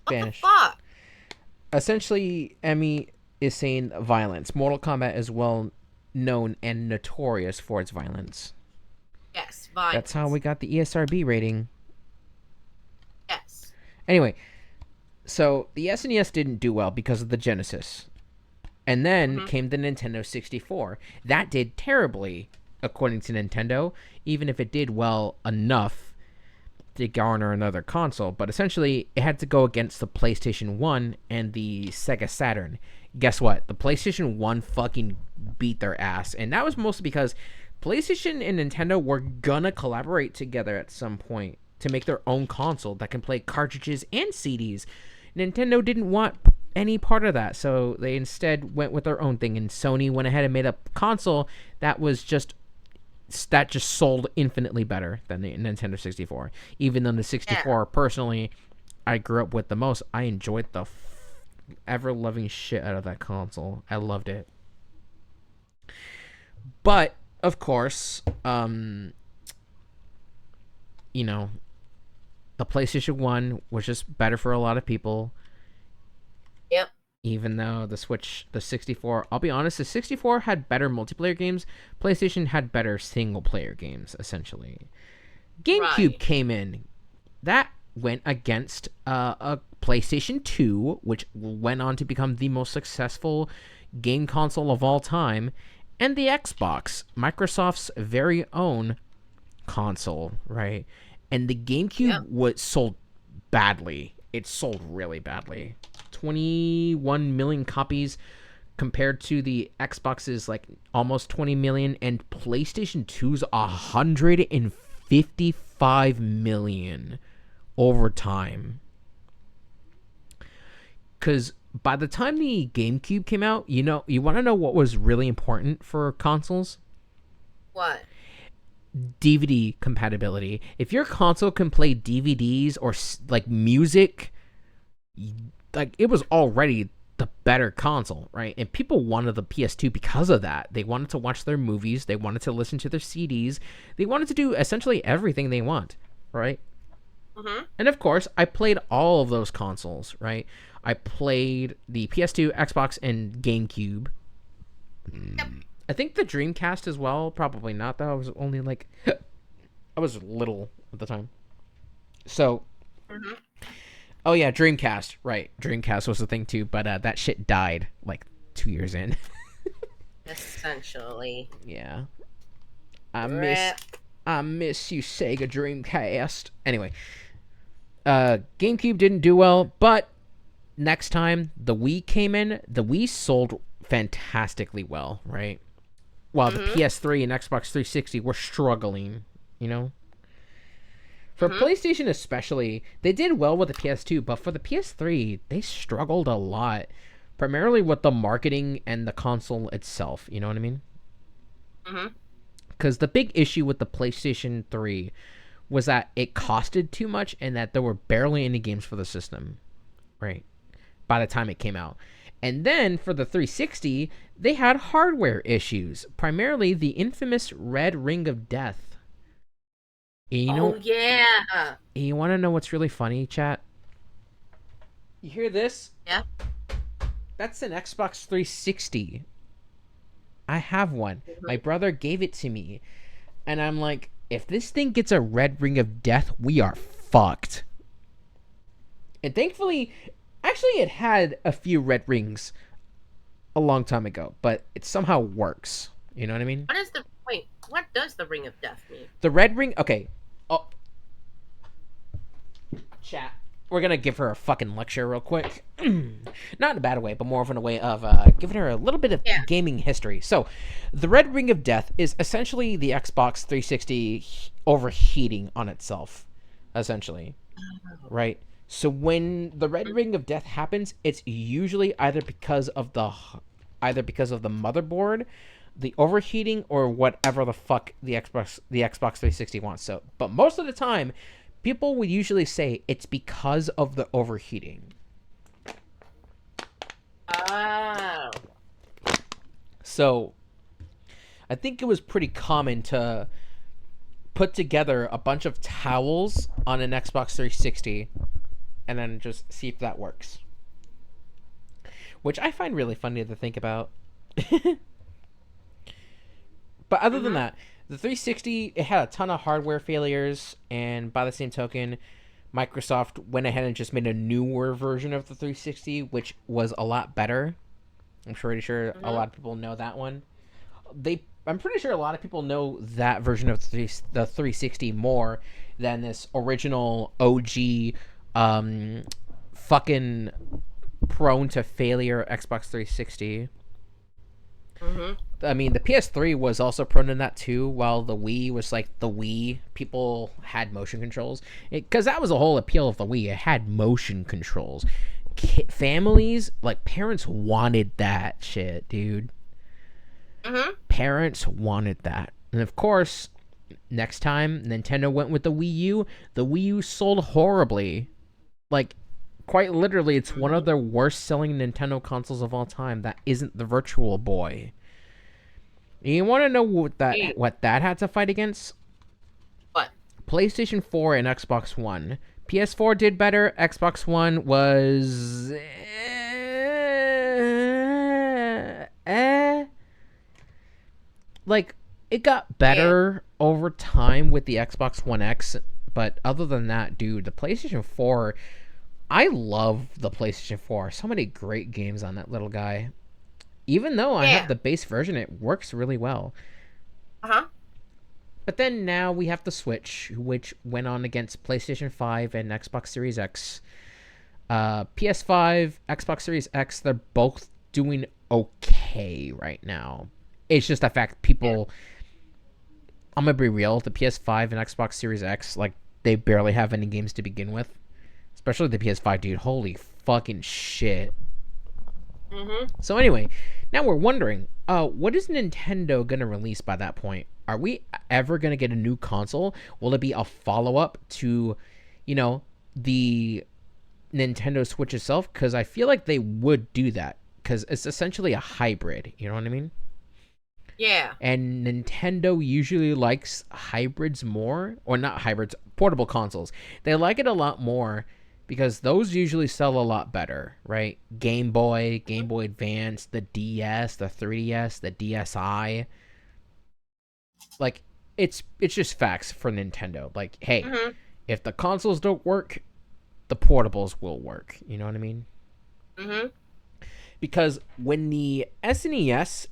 What the Vanished. fuck? Essentially, Emmy is saying violence. Mortal Kombat is well known and notorious for its violence. Yes, That's how we violence. got the ESRB rating. Yes. Anyway, so the SNES didn't do well because of the Genesis. And then Mm-hmm. came the Nintendo 64. That did terribly, according to Nintendo, even if it did well enough to garner another console. But essentially, it had to go against the PlayStation 1 and the Sega Saturn. Guess what? The PlayStation 1 fucking beat their ass. And that was mostly because PlayStation and Nintendo were gonna collaborate together at some point to make their own console that can play cartridges and CDs. Nintendo didn't want any part of that, so they instead went with their own thing, and Sony went ahead and made a console that just sold infinitely better than the Nintendo 64. Even though the Yeah. 64, personally, I grew up with the most. I enjoyed the ever loving shit out of that console. I loved it. But of course, you know, the PlayStation 1 was just better for a lot of people, Yep. even though the 64, I'll be honest, the 64 had better multiplayer games. PlayStation had better single player games, essentially. GameCube Right. came in. That went against a PlayStation 2, which went on to become the most successful game console of all time, and the Xbox, Microsoft's very own console, right? And the Yep. GameCube was sold badly. It sold really badly. 21 million copies compared to the Xbox's like almost 20 million, and PlayStation 2's 155 million over time. Cuz by the time the GameCube came out, you want to know what was really important for consoles? What? DVD compatibility. If your console can play DVDs or like music, like it was already the better console, right? And people wanted the PS2 because of that. They wanted to watch their movies, they wanted to listen to their CDs, they wanted to do essentially everything they want, right? Mm-hmm. And of course, I played all of those consoles, right? I played the PS2, Xbox, and GameCube. Yep. I think the Dreamcast as well. Probably not, though. I was only like, I was little at the time. So, Mm-hmm. oh yeah, Dreamcast. Right, Dreamcast was the thing too, but that shit died like 2 years in. Essentially. Yeah, Rip. I miss you, Sega Dreamcast. Anyway, GameCube didn't do well, but next time the Wii came in, the Wii sold fantastically well, right? While the PS3 and Xbox 360 were struggling, you know? For PlayStation especially, they did well with the PS2, but for the PS3, they struggled a lot. Primarily with the marketing and the console itself, you know what I mean? Because the big issue with the PlayStation 3 was that it costed too much and that there were barely any games for the system, right? By the time it came out. And then for the 360, they had hardware issues, primarily the infamous Red Ring of Death. And you know, yeah. you want to know what's really funny, chat? You hear this? Yeah. That's an Xbox 360. I have one. My brother gave it to me. And I'm like, if this thing gets a Red Ring of Death, we are fucked. And thankfully, actually, it had a few red rings a long time ago, but it somehow works. You know what I mean? What does the Ring of Death mean? The red ring. Okay. Oh, chat. We're gonna give her a fucking lecture real quick. Not in a bad way, but more of in a way of giving her a little bit of gaming history. So, the Red Ring of Death is essentially the Xbox 360 overheating on itself, essentially, right? So when the Red Ring of Death happens, it's usually either because of the motherboard, the overheating, or whatever the fuck the Xbox 360 wants. So, but most of the time, people would usually say it's because of the overheating. Oh. So, I think it was pretty common to put together a bunch of towels on an Xbox 360 and then just see if that works. Which I find really funny to think about. But other than that, the 360, it had a ton of hardware failures, and by the same token, Microsoft went ahead and just made a newer version of the 360, which was a lot better. I'm pretty sure a lot of people know that one. I'm pretty sure a lot of people know that version of the 360 more than this original OG, fucking prone to failure Xbox 360. I mean, the PS3 was also prone to that too, while the Wii was like the Wii. People had motion controls. Because that was the whole appeal of the Wii. It had motion controls. Families, like parents wanted that shit, dude. Parents wanted that. And of course, next time Nintendo went with the Wii U sold horribly. Like, quite literally, it's one of the worst selling Nintendo consoles of all time that isn't the Virtual Boy. You want to know what that had to fight against? What? PlayStation 4 and Xbox One. PS4 did better. Xbox One was like, it got better over time with the Xbox One X, but other than that, dude, the PlayStation 4, I love the PlayStation 4. So many great games on that little guy. Even though I have the base version, it works really well. But then now we have the Switch, which went on against PlayStation 5 and Xbox Series X. PS5, Xbox Series X, they're both doing okay right now. It's just the fact people... I'm going to be real. The PS5 and Xbox Series X, like, they barely have any games to begin with. Especially the PS5, dude. Holy fucking shit. So anyway, now we're wondering, what is Nintendo gonna release by that point? are we ever going to get a new console? Will it be a follow-up to, the Nintendo Switch itself? Because I feel like they would do that, because it's essentially a hybrid. You know what I mean? Yeah. And Nintendo usually likes hybrids more, or not hybrids, portable consoles. They like it a lot more because those usually sell a lot better, right? Game Boy, Game Boy Advance, the DS, the 3DS, the DSi. Like, it's just facts for Nintendo. Like, hey, Mm-hmm. if the consoles don't work, the portables will work. You know what I mean? Mm-hmm. Because when the SNES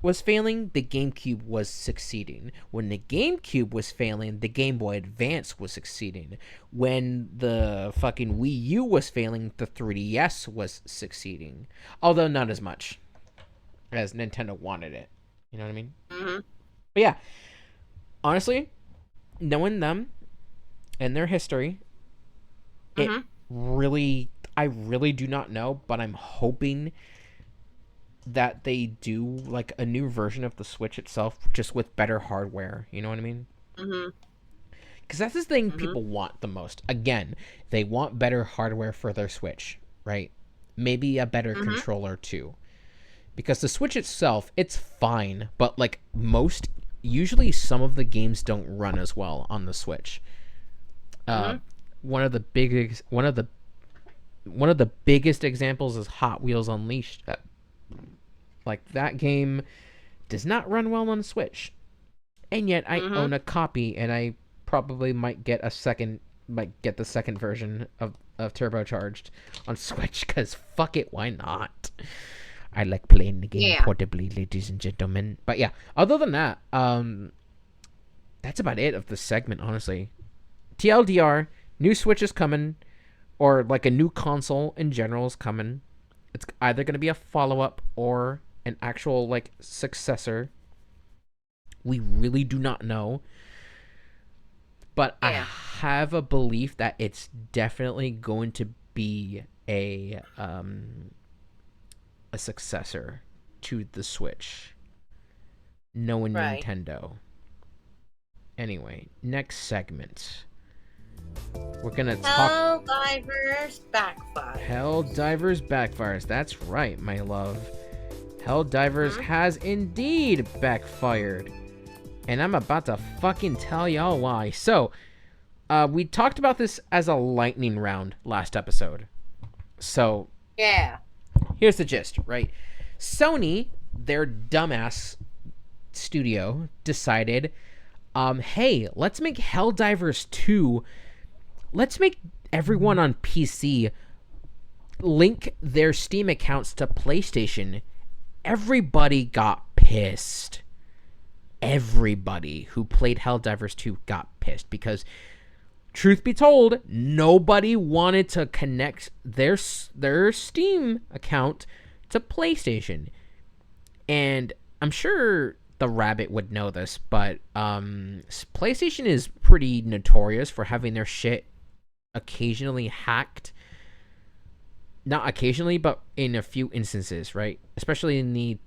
was failing, the GameCube was succeeding. When the GameCube was failing, the Game Boy Advance was succeeding. When the fucking Wii U was failing, the 3DS was succeeding. Although not as much as Nintendo wanted it. You know what I mean? Mm-hmm. But yeah, honestly, knowing them and their history, it Mm-hmm. I really do not know, but I'm hoping that they do like a new version of the Switch itself, just with better hardware. You know what I mean? Mm-hmm. Because that's the thing Mm-hmm. people want the most. Again, they want better hardware for their Switch, right? Maybe a better Mm-hmm. controller too. Because the Switch itself, it's fine, but like usually some of the games don't run as well on the Switch. Uh, Mm-hmm. one of the biggest examples is Hot Wheels Unleashed. Like that game does not run well on Switch, and yet I Mm-hmm. own a copy, and I probably might get the second version of Turbocharged on Switch, because fuck it, why not? I like playing the game Yeah. portably, ladies and gentlemen. But yeah, other than that, that's about it of the segment, honestly. TLDR, new Switch is coming, or like a new console in general is coming. It's either going to be a follow up or an actual like successor. We really do not know, but I Yeah. have a belief that it's definitely going to be a successor to the Switch, knowing Right. Nintendo. Anyway, next segment. We're gonna talk Helldivers Backfires. Helldivers Backfires. That's right, my love. Helldivers Mm-hmm. has indeed backfired. And I'm about to fucking tell y'all why. So, we talked about this as a lightning round last episode. So, Yeah. here's the gist, right? Sony, their dumbass studio, decided, hey, let's make Helldivers 2. Let's make everyone on PC link their Steam accounts to PlayStation. Everybody got pissed. Everybody who played Helldivers 2 got pissed because, truth be told, nobody wanted to connect their Steam account to PlayStation. And I'm sure the Rabbit would know this, but PlayStation is pretty notorious for having their shit occasionally hacked. Not occasionally, but in a few instances, right? Especially in the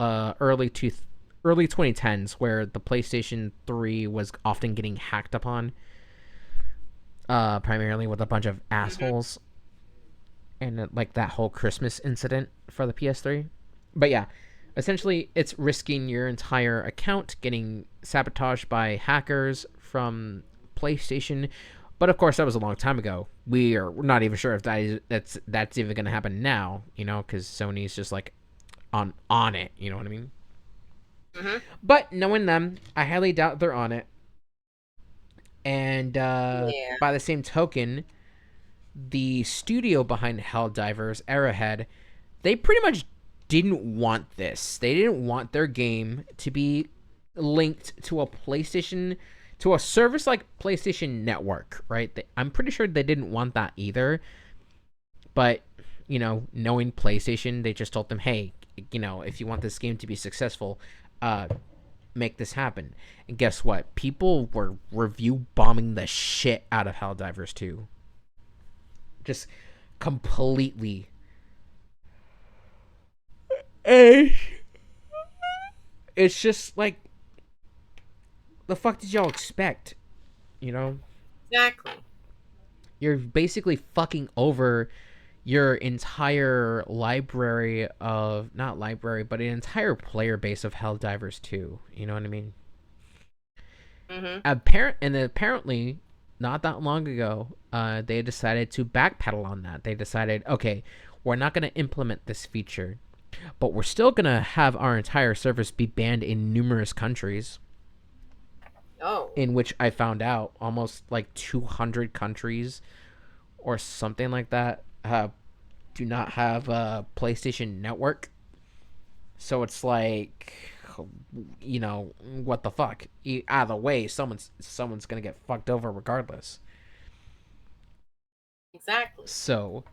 early 2010s, where the PlayStation 3 was often getting hacked upon, primarily with a bunch of assholes, and like that whole Christmas incident for the PS3. But yeah, essentially, it's risking your entire account getting sabotaged by hackers from PlayStation. But of course, that was a long time ago. We're not even sure if that's even going to happen now, because Sony's just like on it. You know what I mean? Mm-hmm. But knowing them, I highly doubt they're on it. And Yeah. by the same token, the studio behind Helldivers, Arrowhead, they pretty much didn't want this. They didn't want their game to be linked to a service like PlayStation Network, right? I'm pretty sure they didn't want that either. But, knowing PlayStation, they just told them, hey, if you want this game to be successful, make this happen. And guess what? People were review bombing the shit out of Helldivers 2. Just completely. It's just like, the fuck did y'all expect? You know, Exactly. you're basically fucking over your entire library of not library, but an entire player base of Helldivers 2. You know what I mean? Mhm. Apparently, not that long ago, they decided to backpedal on that. They decided, okay, we're not going to implement this feature, but we're still going to have our entire service be banned in numerous countries. Oh. In which I found out almost like 200 countries or something like that do not have a PlayStation Network. So it's like, what the fuck? Either way, someone's gonna get fucked over regardless. Exactly. So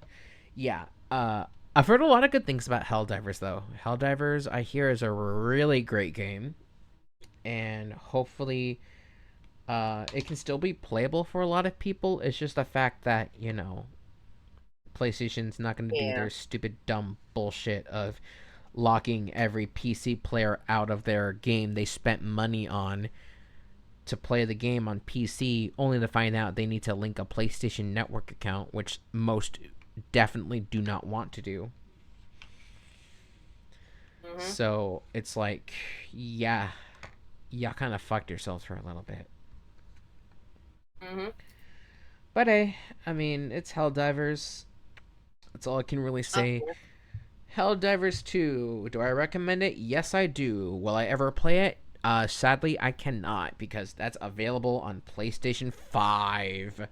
yeah, I've heard a lot of good things about Helldivers though. Helldivers, I hear, is a really great game, and hopefully, it can still be playable for a lot of people. It's just the fact that PlayStation's not going to do Yeah. their stupid dumb bullshit of locking every PC player out of their game they spent money on to play the game on PC, only to find out they need to link a PlayStation Network account, which most definitely do not want to do. Mhm. So it's like, yeah, y'all kind of fucked yourselves for a little bit. Mhm. But hey, I mean, it's Helldivers. That's all I can really Of say. course. Helldivers 2. Do I recommend it? Yes, I do. Will I ever play it? Sadly, I cannot because that's available on PlayStation 5.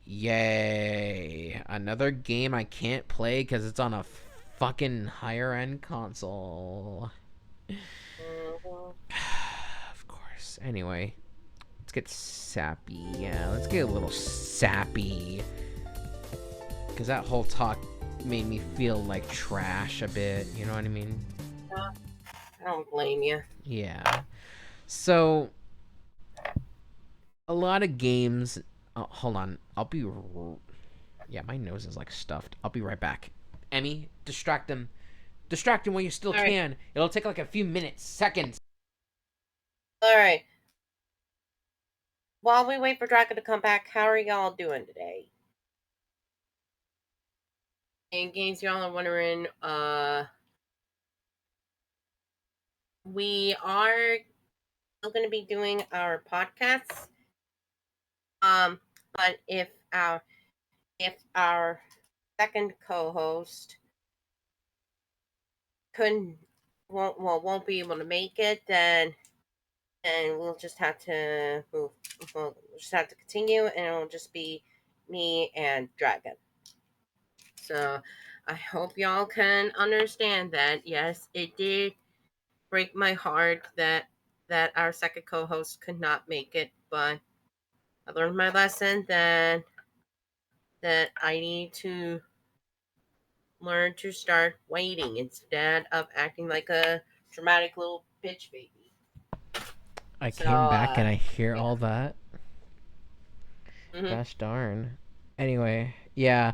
Yay. Another game I can't play because it's on a fucking higher end console. Mhm. Of course. Anyway, let's get sappy. Yeah, let's get a little sappy. Because that whole talk made me feel like trash a bit. You know what I mean? I don't blame you. Yeah. So, a lot of games. Oh, hold on. Yeah, my nose is like stuffed. I'll be right back. Emmy, distract them. Distract him while you still All right. can. It'll take like a few minutes, seconds. All right. While we wait for Draco to come back, how are y'all doing today? In case y'all are wondering, we are still going to be doing our podcasts. But if our second co-host couldn't won't be able to make it, then we'll just have to move. We'll just have to continue, and it'll just be me and Dragon. So I hope y'all can understand that. Yes, it did break my heart that our second co-host could not make it, but I learned my lesson that I need to learn to start waiting instead of acting like a dramatic little bitch baby. I So came back and I hear yeah. all that. Hmm. Gosh darn. Anyway, yeah.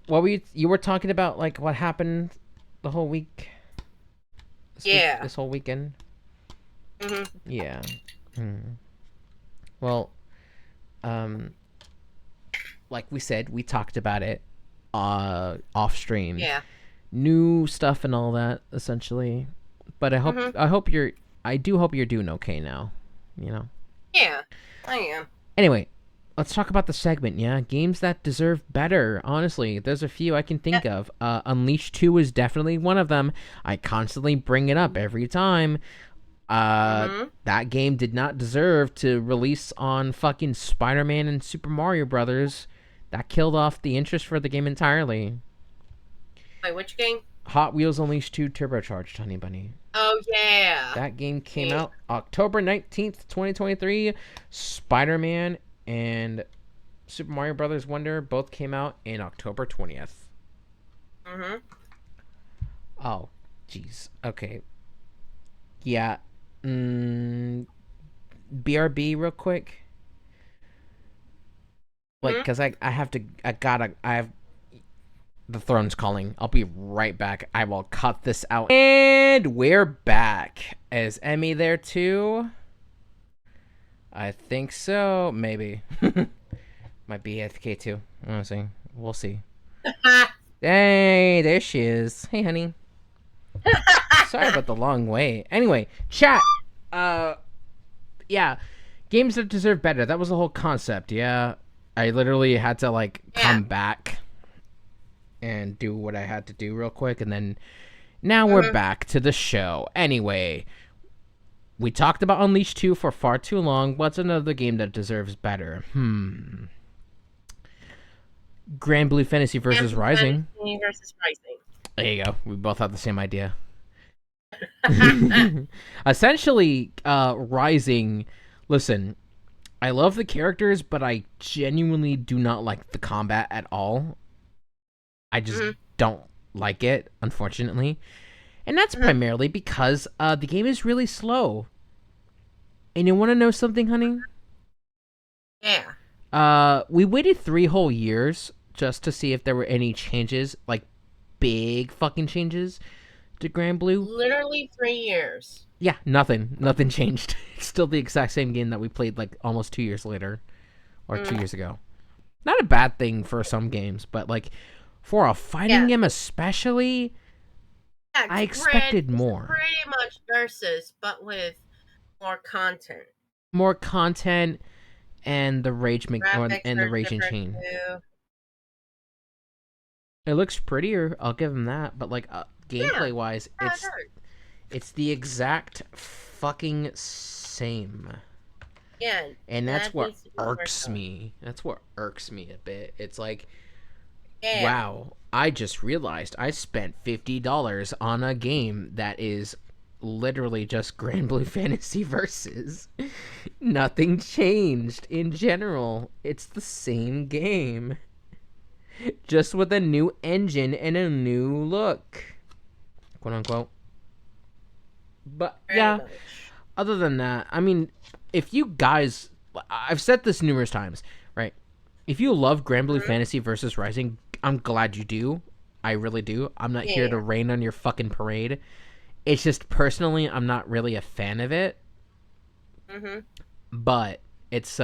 What were you were talking about? Like what happened the whole week? Yeah. This whole weekend. Hmm. Yeah. Hmm. Well, um, like we said, we talked about it off stream. Yeah. New stuff and all that essentially. But Hmm. I do hope you're doing okay now, you know. Yeah. I am. Anyway, let's talk about the segment, yeah? Games that deserve better. Honestly, there's a few I can Yeah. think of. Unleashed 2 is definitely one of them. I constantly bring it up every time. Hmm. That game did not deserve to release on fucking Spider-Man and Super Mario Brothers. That killed off the interest for the game entirely. Wait, which game? Hot Wheels Unleashed 2 Turbocharged, Honey Bunny. Oh yeah. That game came Yeah. out October 19th, 2023. Spider-Man and Super Mario Brothers Wonder both came out in October 20th. Hmm. Oh, jeez. Okay. Yeah. Mm, BRB real quick. Like, Hmm. cause I have to I have the throne's calling. I'll be right back. I will cut this out. And we're back. Is Emmy there too? I think so. Maybe. Might be AFK too. Honestly, we'll see. Hey, there she is. Hey, honey. Sorry about the long wait. Anyway, chat. Uh, yeah, games that deserve better. That was the whole concept. Yeah, I literally had to like come back and do what I had to do real quick, and then now we're back to the show. Anyway, we talked about Unleashed 2 for far too long. What's another game that deserves better? Grand Blue Fantasy versus Rising. Fantasy versus Rising. There you go. We both have the same idea. Essentially, Rising. Listen, I love the characters, but I genuinely do not like the combat at all. I just don't like it, unfortunately. And that's primarily because the game is really slow. And you want to know something, honey? Yeah. We waited 3 whole years just to see if there were any changes, like big fucking changes to Grand Blue. Literally 3 years. Yeah, nothing. Nothing changed. It's still the exact same game that we played like almost 2 years later. Or 2 years ago. Not a bad thing for some games, but like for a fighting game especially, I expected more. Pretty much versus, but with more content. More content and the raging chain. Too. It looks prettier, I'll give them that, but like gameplay wise, it's the exact fucking same. Yeah. And that's what irks me. That's what irks me a bit. It's like, wow, I just realized I spent $50 on a game that is literally just Grand Blue Fantasy Versus. Nothing changed in general. It's the same game. Just with a new engine and a new look. Quote unquote. But yeah, other than that, I mean, if you guys, I've said this numerous times, right? If you love Grand Blue Fantasy versus Rising, I'm glad you do. I really do. I'm not here to rain on your fucking parade. It's just personally, I'm not really a fan of it. But it's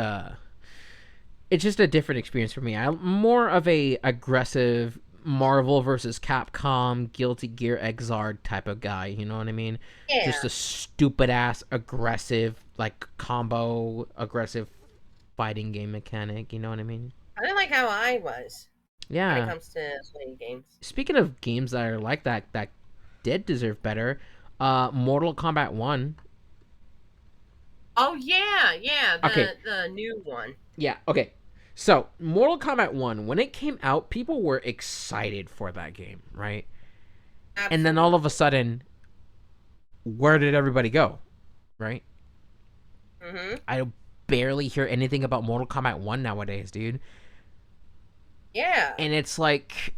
just a different experience for me. I'm more of a aggressive Marvel versus Capcom, Guilty Gear Xrd type of guy. You know what I mean? Yeah. Just a stupid ass aggressive, like combo aggressive fighting game mechanic. You know what I mean? I didn't like how I was. Yeah. When it comes to playing games. Speaking of games that are like that did deserve better, Mortal Kombat 1. Oh yeah, the new one. Yeah, okay. So, Mortal Kombat 1, when it came out, people were excited for that game, right? Absolutely. And then all of a sudden, where did everybody go? Right? I barely hear anything about Mortal Kombat 1 nowadays, dude. Yeah. And it's like,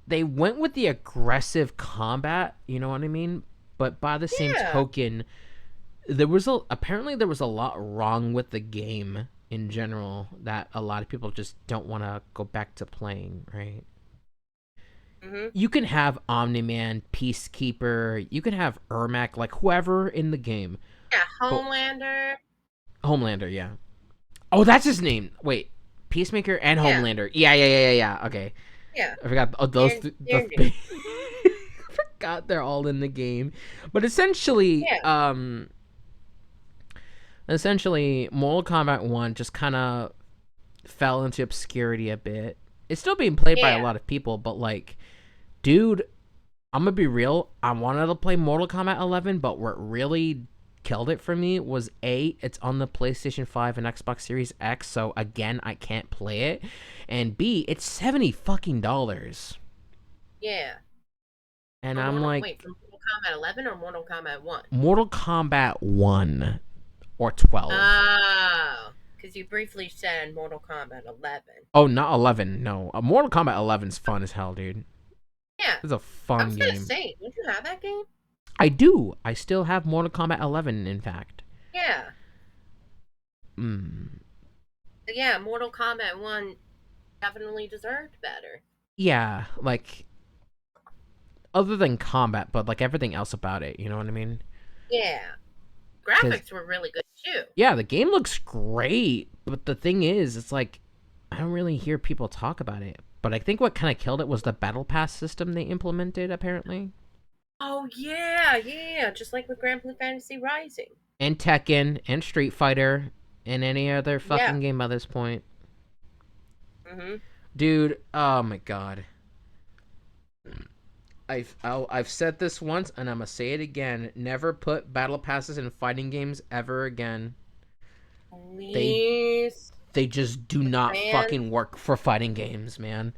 they went with the aggressive combat, you know what I mean? But by the same token, apparently there was a lot wrong with the game in general that a lot of people just don't want to go back to playing, right? You can have Omni-Man, Peacekeeper, you can have Ermac, like whoever in the game. Yeah, Homelander, yeah. Oh, that's his name. Wait, Peacemaker and Homelander. Yeah. Okay. Yeah. I forgot those. I forgot they're all in the game, but essentially, Mortal Kombat 1 just kind of fell into obscurity a bit. It's still being played by a lot of people, but like, dude, I'm gonna be real. I wanted to play Mortal Kombat 11, but what really killed it for me was it's on the PlayStation 5 and Xbox Series X, so again, I can't play it, and B, it's $70 fucking dollars. Yeah. And I'm like, wait, from Mortal Kombat 11 or Mortal Kombat 1? Mortal Kombat 1 or 12. Oh, because you briefly said Mortal Kombat 11. Oh, not 11. No, Mortal Kombat 11's fun as hell, dude. Yeah, it's a fun game. I was gonna say, don't you have that game? I do. I still have Mortal Kombat 11, in fact. Yeah. Yeah, Mortal Kombat 1 definitely deserved better. Yeah, like, other than combat, but like everything else about it, you know what I mean? Yeah. 'Cause, graphics were really good too. yeah, the game looks great, but the thing is, it's like I don't really hear people talk about it. But I think what kind of killed it was the battle pass system they implemented, apparently. Oh yeah, just like with Grand Blue Fantasy Rising. And Tekken, and Street Fighter, and any other Yeah. fucking game by this point. Mhm. Dude, oh my god. I've said this once, and I'm gonna say it again. Never put battle passes in fighting games ever again. They Please, they just do not man. fucking work for fighting games, man.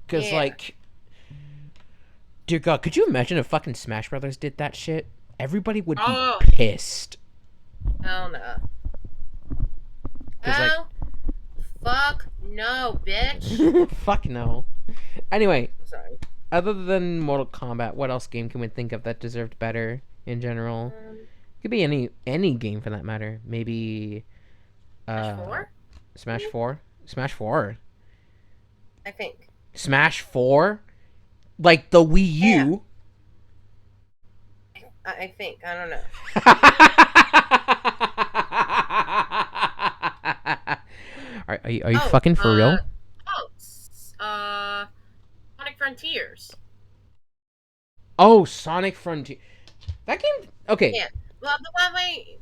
Cause Yeah. like, dear God, could you imagine if fucking Smash Brothers did that shit? Everybody would be Oh, pissed. hell no. Cause like, Oh, fuck no, bitch. fuck no. Anyway, Sorry. other than Mortal Kombat, what else game can we think of that deserved better in general? Um, Could be any game for that matter. Maybe Smash uh 4? Smash 4? Smash 4. I think. Smash 4? Like the Wii Yeah. U? I think. I don't know. Are you fucking for real? Oh, Sonic Frontiers. Oh, Sonic Frontier. That game. Okay. Yeah. Well, the one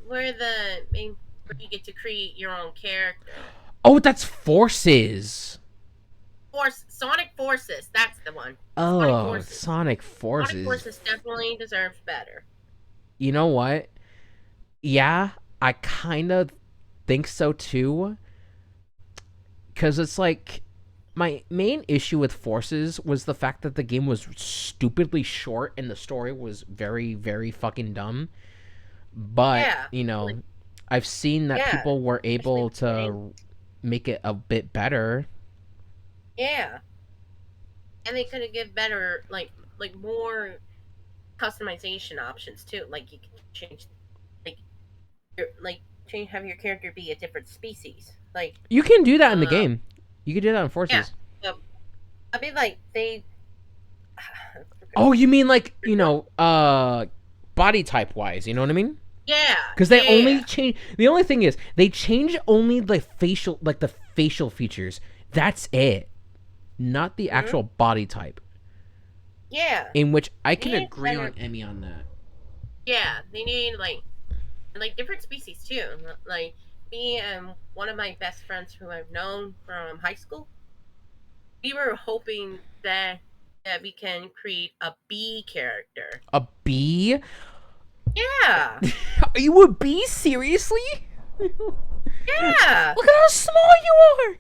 where where you get to create your own character. Oh, that's Forces. Sonic Forces. That's the one. Oh, Sonic Forces. Sonic Forces. Sonic Forces definitely deserves better. You know what? Yeah, I kind of think so too. Because it's like my main issue with Forces was the fact that the game was stupidly short and the story was very, very fucking dumb. But, Yeah. you know, I've seen that Yeah. people were able Especially the to make it a bit better. Yeah. And they could have given better, like more customization options too. Like you can change, like have your character be a different species. Like, You can do that in the uh, game. You can do that in yeah. Forces. I mean, like they. Oh, you mean like, body type wise, you know what I mean? Yeah. Because they yeah. only change. The only thing is they change only the facial features. That's it, not the actual body type. Yeah. In which I can They need agree better- on Emmy on that. Yeah, they need like different species too. Like me and one of my best friends who I've known from high school, we were hoping that we can create a bee character. A bee? Yeah. Are you a bee? Seriously? Yeah. Look at how small you are.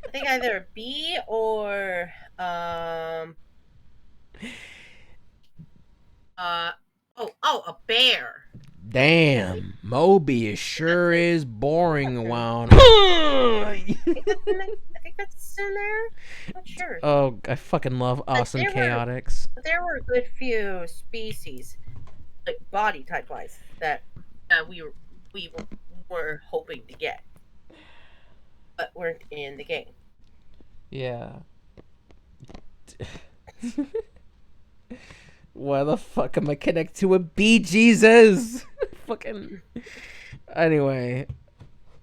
I think either a bee or a bear. Damn, Mobius sure is boring around. I think that's in there. I'm not sure. Oh, I fucking love Awesome there were- Chaotix. But there were a good few species, like body type wise, that we were hoping to get, but weren't in the game. Yeah. Why the fuck am I connected to a bee, Jesus? Fucking. Anyway,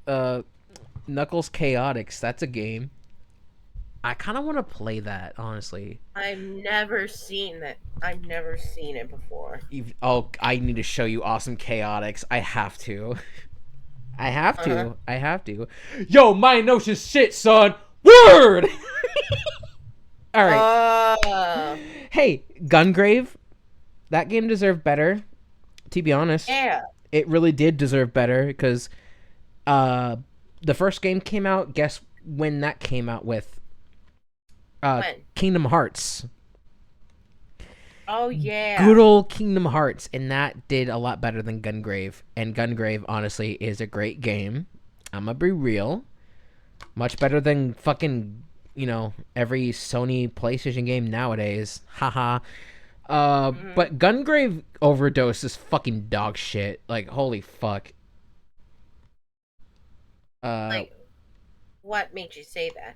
Knuckles Chaotix. That's a game. I kind of want to play that, honestly. I've never seen that. I've never seen it before. I need to show you Awesome Chaotix. I have to. I have to. Uh-huh. I have to. Yo, my nose is shit, son. Word. All right. Hey, Gungrave. That game deserved better. To be honest, Yeah. it really did deserve better because the first game came out. Guess when that came out with? When? Kingdom Hearts. Oh yeah. Good old Kingdom Hearts, and that did a lot better than Gungrave. And Gungrave, honestly, is a great game. I'm gonna be real. Much better than fucking, every Sony PlayStation game nowadays. Haha. But Gungrave Overdose is fucking dog shit. Like, holy fuck. Like, what made you say that?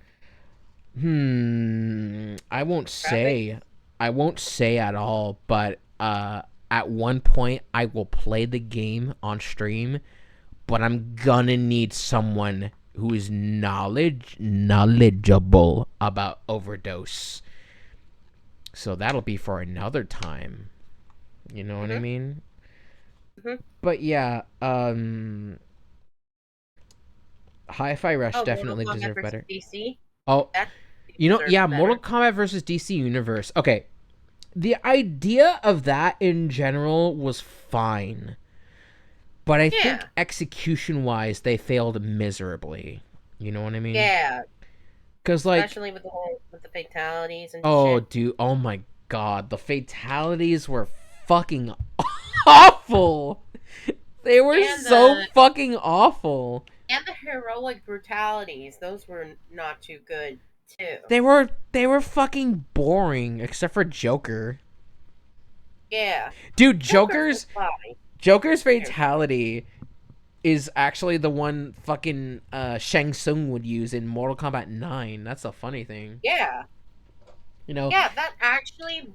I won't say. I won't say at all, but at one point I will play the game on stream, but I'm gonna need someone who is knowledgeable about Overdose. So that'll be for another time. You know what I mean? But yeah, Hi-Fi Rush definitely deserved better. DC. Oh, yeah, Mortal Kombat versus DC Universe. Okay, the idea of that in general was fine, but I think execution-wise they failed miserably. You know what I mean? Yeah. Because like, especially with the fatalities and shit. Dude, oh my god, the fatalities were fucking awful. They were so fucking awful. And the heroic brutalities, those were not too good too. They were fucking boring, except for Joker. Yeah. Dude, Joker's fatality is actually the one fucking Shang Tsung would use in Mortal Kombat 9. That's a funny thing. Yeah. You know? Yeah, that actually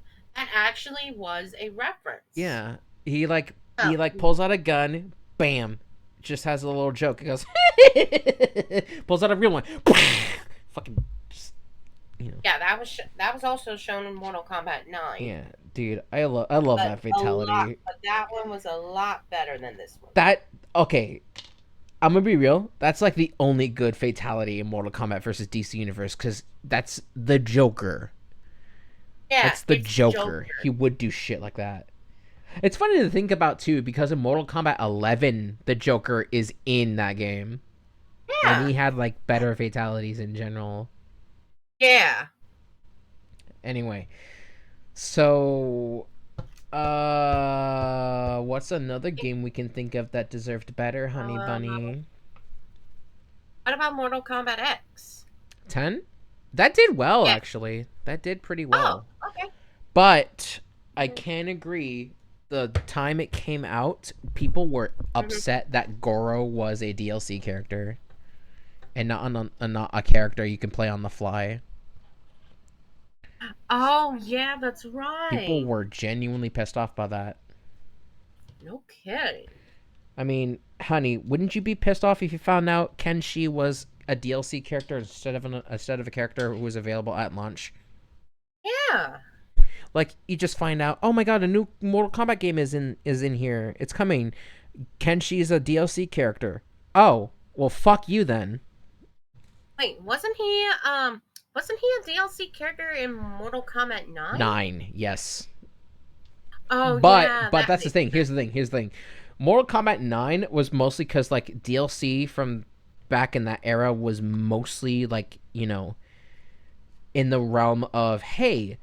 was a reference. Yeah. He pulls out a gun, bam. Just has a little joke. He goes pulls out a real one. Fucking just, you know. Yeah, that was also shown in Mortal Kombat 9. Yeah, dude, I love that fatality. But that one was a lot better than this one. Okay, I'm gonna be real. That's like the only good fatality in Mortal Kombat versus DC Universe, because that's the Joker. Yeah, that's the Joker. He would do shit like that. It's funny to think about too, because in Mortal Kombat 11, the Joker is in that game. Yeah. And he had like better fatalities in general. Yeah. Anyway, so what's another game we can think of that deserved better, Honey Bunny? What about Mortal Kombat X? 10? That did well, actually. That did pretty well. Oh, okay. But I can agree, the time it came out, people were upset that Goro was a DLC character and not a character you can play on the fly. Oh, yeah, that's right. People were genuinely pissed off by that. No kidding. I mean, honey, wouldn't you be pissed off if you found out Kenshi was a DLC character instead of a character who was available at launch? Yeah. Like, you just find out, oh my god, a new Mortal Kombat game is in here. It's coming. Kenshi's a DLC character. Oh, well, fuck you then. Wait, wasn't he a DLC character in Mortal Kombat 9? 9, yes. Oh, but that's the thing. Here's the thing. Mortal Kombat 9 was mostly because, like, DLC from back in that era was mostly, like, you know, in the realm of, hey,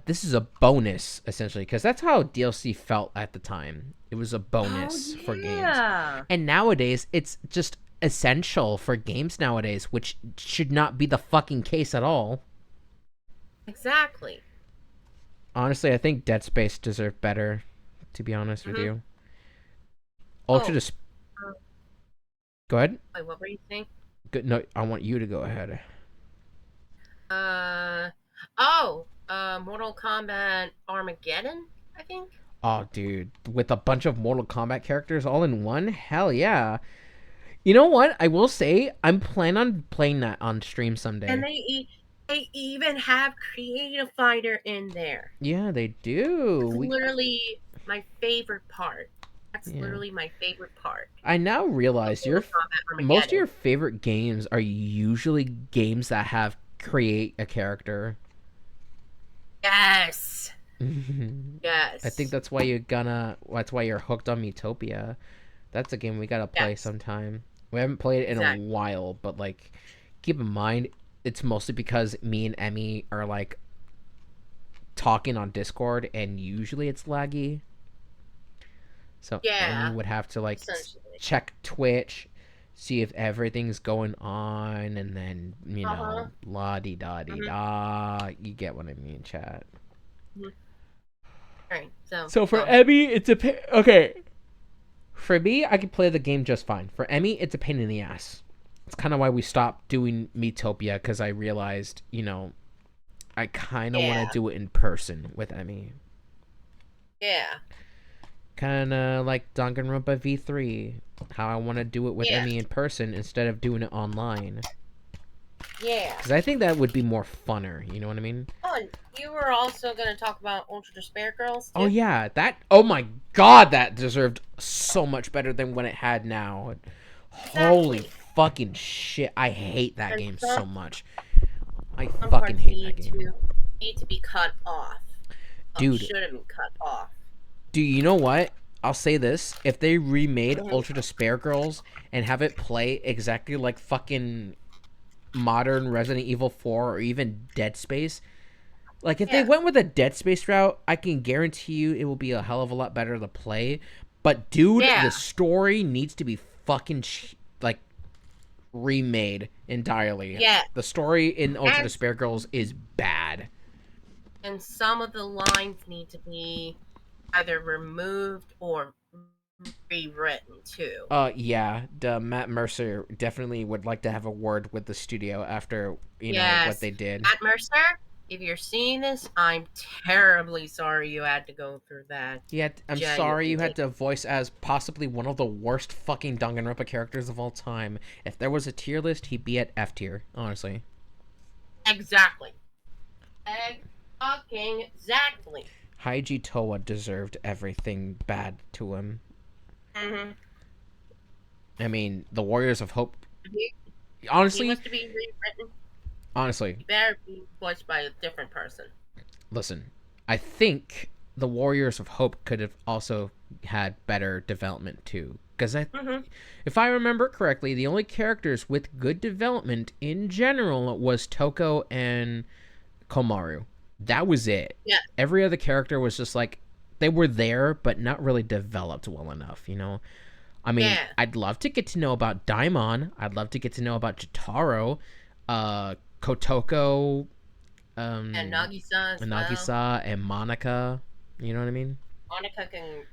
this is a bonus, essentially, because that's how DLC felt at the time. It was a bonus for games. And nowadays, it's just essential for games nowadays, which should not be the fucking case at all. Exactly. Honestly, I think Dead Space deserved better, to be honest with you. Ultra Go ahead. Wait, what were you saying? Good. No, I want you to go ahead. Mortal Kombat Armageddon, I think. Oh, dude, with a bunch of Mortal Kombat characters all in one? Hell yeah. You know what? I will say, I'm planning on playing that on stream someday. And they even have Creative Fighter in there. Yeah, they do. It's literally my favorite part. That's literally my favorite part. I now realize most of your favorite games are usually games that have create a character. Yes. Yes. I think that's why you're hooked on Miitopia. That's a game we gotta play sometime. We haven't played it in a while, but like, keep in mind, it's mostly because me and Emmy are like talking on Discord, and usually it's laggy. So Emmy would have to like check Twitch, see if everything's going on, and then la di da di da. You get what I mean, chat. Alright, so for Emmy, it's okay. For me, I could play the game just fine. For Emmy, it's a pain in the ass. It's kind of why we stopped doing Miitopia, because I realized, I kind of want to do it in person with Emmy. Yeah. Kind of like Danganronpa V3. How I want to do it with Yeah. Emmy in person instead of doing it online. Yeah. Because I think that would be more funner. You know what I mean? Oh, and you were also going to talk about Ultra Despair Girls, Oh too? yeah, that. Oh my god, that deserved so much better than what it had now. Holy Exactly. fucking shit! I hate that And game so much. I some fucking parts hate that game, need to be cut off. dude. Should have been cut off. Do you know what? I'll say this: if they remade Hmm. Ultra Despair Girls and have it play exactly like fucking modern Resident Evil 4 or even Dead Space, like if they Yeah. went with a Dead Space route, I can guarantee you it will be a hell of a lot better to play. But dude, Yeah. the story needs to be fucking like remade entirely. Yeah. The story in Ultra And Despair Girls is bad. some of the lines need to be either removed or rewritten too. Yeah, Matt Mercer definitely would like to have a word with the studio after, what Yes. they did. Matt Mercer, if you're seeing this, I'm terribly sorry you had to go through that. Yeah, I'm sorry you had Genuinely. to voice as possibly one of the worst fucking Danganronpa characters of all time. If there was a tier list, he'd be at F tier, honestly. Exactly. Fucking exactly. Haiji Towa deserved everything bad to him. Mm-hmm. I mean, the Warriors of Hope. If he was Honestly, to be rewritten, honestly, he better be voiced by a different person. listen. I think the Warriors of Hope could have also had better development too. Because Mm-hmm. if I remember correctly, the only characters with good development in general was Toko and Komaru. That was it. Yeah. Every other character was just like they were there, but not really developed well enough. I mean, Yeah. I'd love to get to know about Daimon. I'd love to get to know about Jotaro, Kotoko, And um, Nagisa as well. Nagisa, and Monica. You know what I mean? Monica can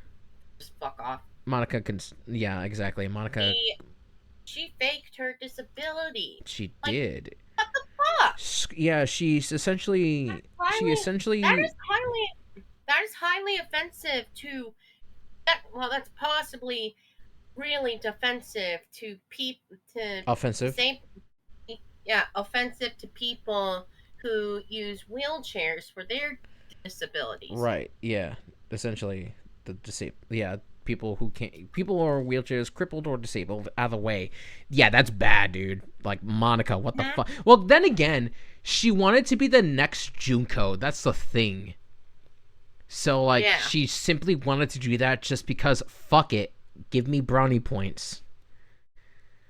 just fuck off. Monica can. Yeah, exactly. Monica. She she faked her disability. She Like, did. what the fuck? Yeah, she's essentially. That's She highly essentially. that is highly offensive to that. Well, that's possibly really defensive to people to Offensive. disabled. Yeah, offensive to people who use wheelchairs for their disabilities. Right. Yeah. Essentially, the disabled. Yeah. People who can't. People who are wheelchairs, crippled or disabled, either way. Yeah, that's bad, dude. Like Monica, what the Mhm. fuck? Well, then again, she wanted to be the next Junko. That's the thing. So like, Yeah. she simply wanted to do that just because. Fuck it. Give me brownie points.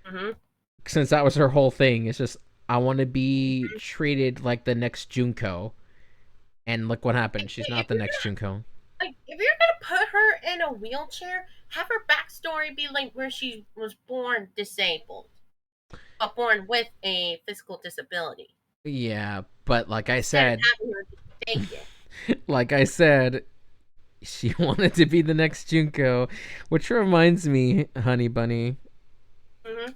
Hmm. Since that was her whole thing, it's just I want to be treated like the next Junko. And look what happened. She's not If the you're next Junko. if you're gonna put her in a wheelchair, have her backstory be like where she was born disabled, but born with a physical disability, Yeah, but like I instead of said, having her fake it. like I said, she wanted to be the next Junko, which reminds me, Honey Bunny. Hmm.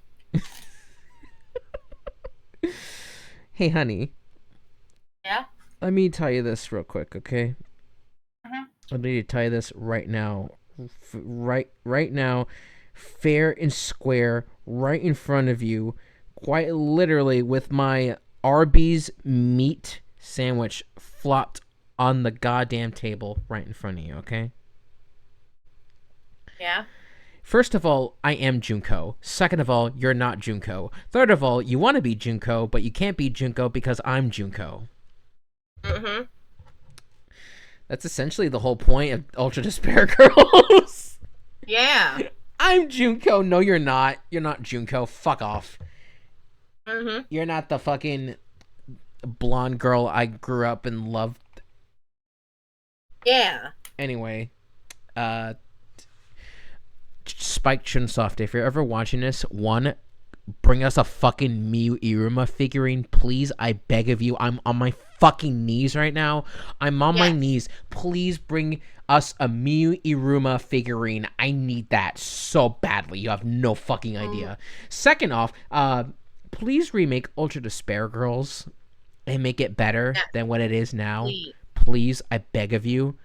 Hey, honey, Yeah. let me tell you this real quick, okay? Hmm. I need to tell you this right now, right now, fair and square, right in front of you, quite literally, with my Arby's meat sandwich flopped on the goddamn table right in front of you, okay? Yeah. First of all, I am Junko. Second of all, you're not Junko. Third of all, you want to be Junko, but you can't be Junko because I'm Junko. Hmm. That's essentially the whole point of Ultra Despair Girls. Yeah. I'm Junko. No, you're not. You're not Junko. Fuck off. Hmm. You're not the fucking blonde girl I grew up and loved. Yeah. Anyway, Spike Chunsoft, if you're ever watching this, one, bring us a fucking Miyu Iruma figurine, please. I beg of you. I'm on my fucking knees right now. I'm on my Yes. knees. Please bring us a Miyu Iruma figurine. I need that so badly. You have no fucking idea. Second off, please remake Ultra Despair Girls and make it better Yeah. than what it is now. Please. Please, I beg of you.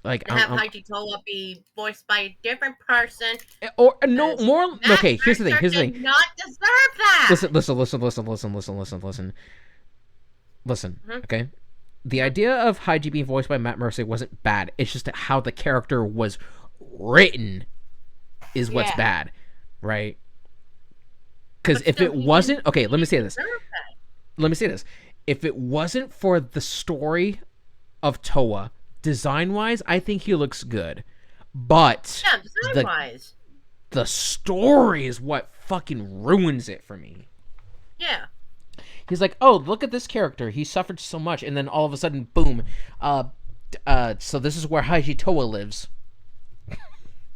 Like And have Haiji Toa be voiced by a different person. or no Because more. Matt Okay, here's the thing. Mercer Here's the did thing. not deserve that. Listen. Mhm, Okay. The mhm. idea of Haiji being voiced by Matt Mercer wasn't bad. It's just that how the character was written is what's Yeah, bad, right? Because but if still, it wasn't okay, he let me say didn't this. deserve that. Let me say this. If it wasn't for the story of Toa, design wise, I think he looks good. But Yeah, design the wise. the story is what fucking ruins it for me. Yeah. He's like, oh, look at this character. He suffered so much, and then all of a sudden, boom. So this is where Haiji Toa lives.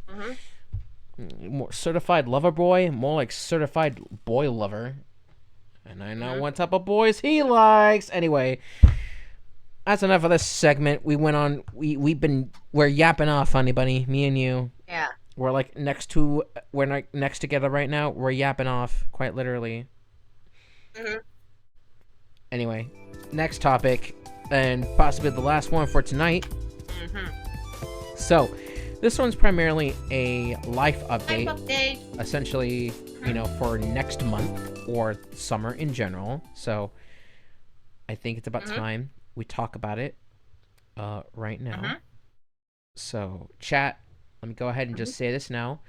Mm-hmm. More certified lover boy, more like certified boy lover. And I know Mm-hmm. what type of boys he likes. Anyway, that's enough of this segment. We went on. We're yapping off, honey bunny. Me and you. Yeah. We're like next together right now. We're yapping off, quite literally. Mm-hmm. Anyway, next topic, and possibly the last one for tonight. Mm-hmm. So, this one's primarily a life update, Update. essentially, for next month or summer in general. So, I think it's about Mm-hmm. time we talk about it right now. Mm-hmm. So, chat, let me go ahead and just say this now.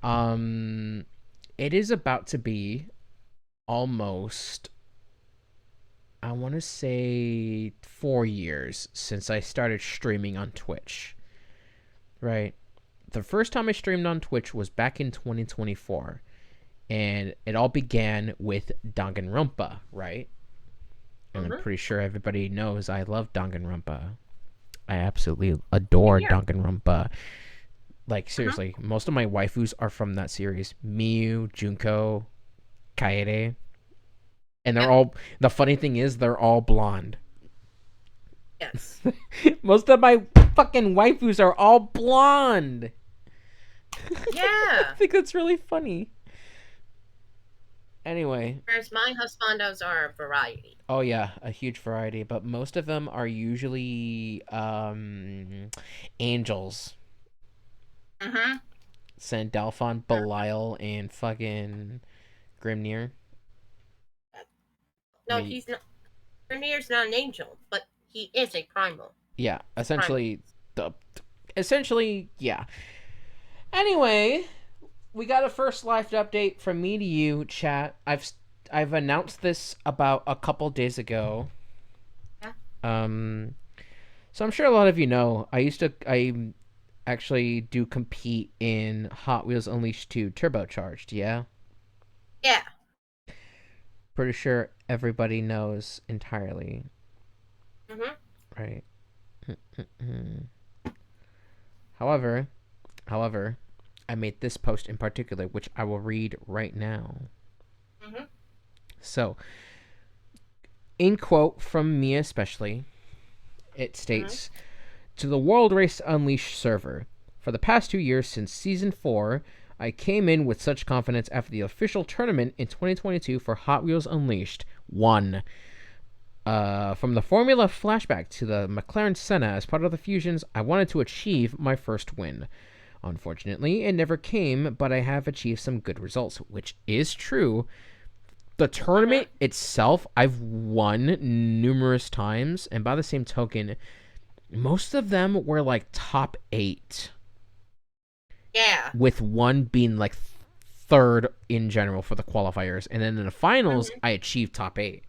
Um, it is about to be almost, I want to say, 4 years since I started streaming on Twitch. Right. The first time I streamed on Twitch was back in 2024. And it all began with Danganronpa, right? And I'm Mm-hmm. pretty sure everybody knows I love Danganronpa. I absolutely adore Here. Danganronpa. Like, Mm-hmm. seriously, most of my waifus are from that series. Miyu, Junko, Kaede. And they're Yep. all, the funny thing is, they're all blonde. Yes. Most of my fucking waifus are all blonde. I Yeah. think that's really funny. Anyway. Whereas my husbandos are a variety. Oh yeah, a huge variety, but most of them are usually angels. Mm-hmm. Sandalphon, Belial, and fucking Grimnir. I No, mean, he's not. Rainier's not an angel, but he is a primal. yeah, He's a primal. essentially, yeah. Anyway, we got a first live update from me to you, chat. I've announced this about a couple days ago. Yeah. So I'm sure a lot of you know. I actually do compete in Hot Wheels Unleashed 2 Turbocharged. Yeah. Yeah. Pretty sure everybody knows entirely. Mm-hmm. Right. However, I made this post in particular, which I will read right now. Mm-hmm. So, in quote from me especially, it states, to the World Race Unleashed server, for the past 2 years since Season 4, I came in with such confidence after the official tournament in 2022 for Hot Wheels Unleashed 1. From the Formula flashback to the McLaren Senna as part of the fusions, I wanted to achieve my first win. Unfortunately, it never came, but I have achieved some good results, which is true. The tournament itself, I've won numerous times, and by the same token, most of them were like top 8. Yeah. With one being like third in general for the qualifiers. And then in the finals, I achieved top 8.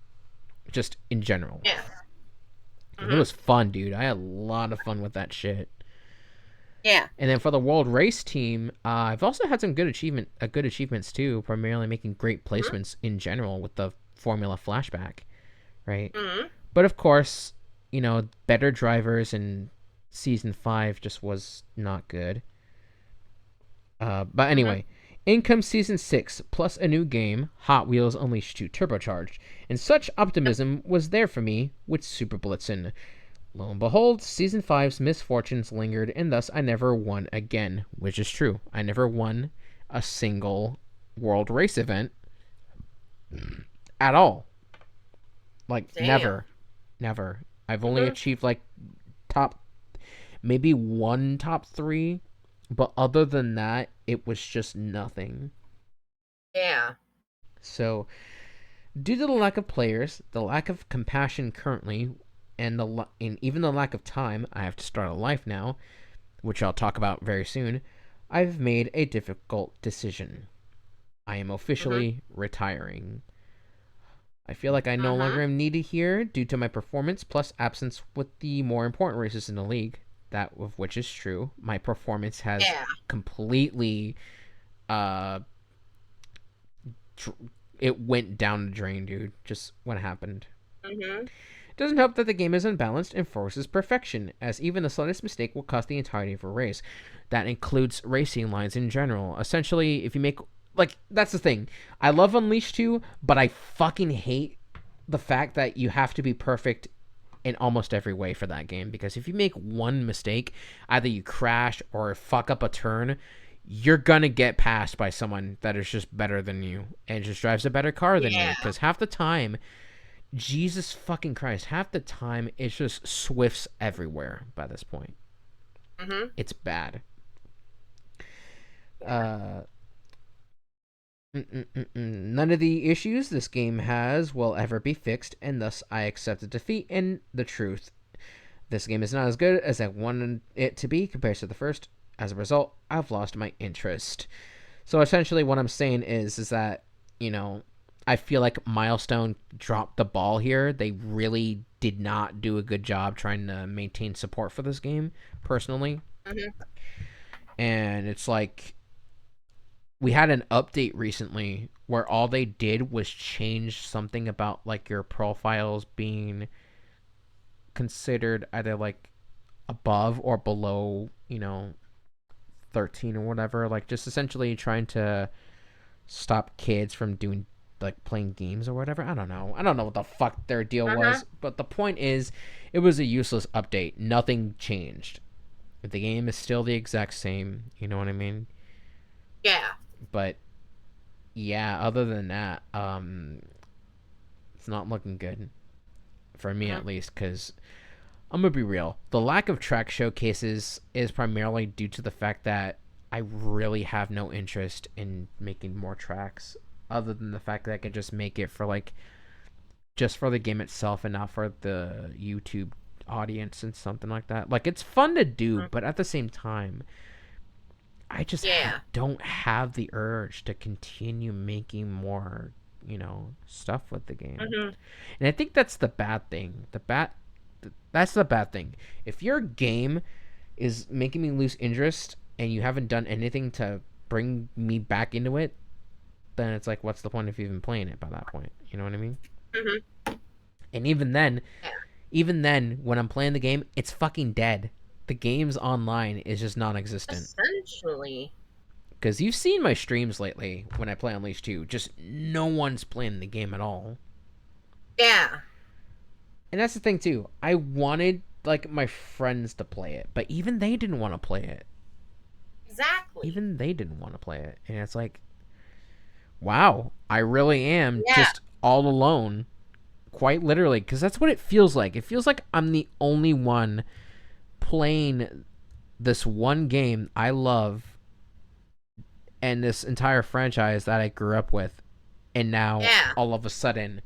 Just in general. Yeah. And it was fun, dude. I had a lot of fun with that shit. Yeah. And then for the World Race team, I've also had some good achievements too, primarily making great placements in general with the Formula flashback, right? But of course, better drivers in Season 5 just was not good. But anyway, in comes Season 6, plus a new game, Hot Wheels Unleashed 2 Turbocharged, and such optimism was there for me with Super Blitzen. Lo and behold, Season 5's misfortunes lingered, and thus I never won again, which is true. I never won a single World Race event at all. Like, Damn. never. I've only achieved, like, top... maybe one top 3, but other than that, it was just nothing. Yeah. So, due to the lack of players, the lack of compassion currently, and even the lack of time, I have to start a life now, which I'll talk about very soon. I've made a difficult decision. I am Mhm. officially retiring. I feel like I no longer Mhm. am needed here due to my performance plus absence with the more important races in the league. That of which is true. My performance has Yeah. completely uh it went down the drain, dude. Just what happened. Mhm. It doesn't help that the game is unbalanced and forces perfection, as even the slightest mistake will cost the entirety of a race. That includes racing lines in general. Essentially, if you make that's the thing. I love Unleashed 2, but I fucking hate the fact that you have to be perfect in almost every way for that game, because if you make one mistake, either you crash or fuck up a turn, you're gonna get passed by someone that is just better than you and just drives a better car than you, Yeah. because half the time, Jesus fucking Christ, half the time it's just Swifts everywhere by this point. Mhm. It's bad. Yeah. uh None of the issues this game has will ever be fixed, and thus I accept the defeat and the truth. This game is not as good as I wanted it to be compared to the first. As a result, I've lost my interest. So essentially, what I'm saying is that, you know, I feel like Milestone dropped the ball here. They really did not do a good job trying to maintain support for this game, personally. Mhm. And it's like we had an update recently where all they did was change something about like your profiles being considered either like above or below, 13 or whatever, like just essentially trying to stop kids from doing like playing games or whatever. I don't know what the fuck their deal Uh-huh. was, but the point is it was a useless update. Nothing changed. The game is still the exact same, you know what I mean? Yeah. But yeah, other than that, it's not looking good for me Mhm. at least, cuz I'm gonna be real. The lack of track showcases is primarily due to the fact that I really have no interest in making more tracks, other than the fact that I can just make it for like just for the game itself and not for the YouTube audience and something like that. Like it's fun to do, Mhm. but at the same time, I just Yeah. don't have the urge to continue making more, stuff with the game. Mhm. And I think that's the bad thing. That's the bad thing. If your game is making me lose interest and you haven't done anything to bring me back into it, then it's like, what's the point of even playing it by that point? You know what I mean? Mhm. And even then, Yeah. when I'm playing the game, it's fucking dead. The game's online is just non-existent. Essentially. Because you've seen my streams lately when I play Unleashed 2. Just no one's playing the game at all. Yeah. And that's the thing too. I wanted like my friends to play it, but even they didn't want to play it. Exactly. Even they didn't want to play it. And it's like, wow, I really am Yeah. just all alone, quite literally, because that's what it feels like. It feels like I'm the only one playing this one game I love and this entire franchise that I grew up with. And now Yeah. all of a sudden,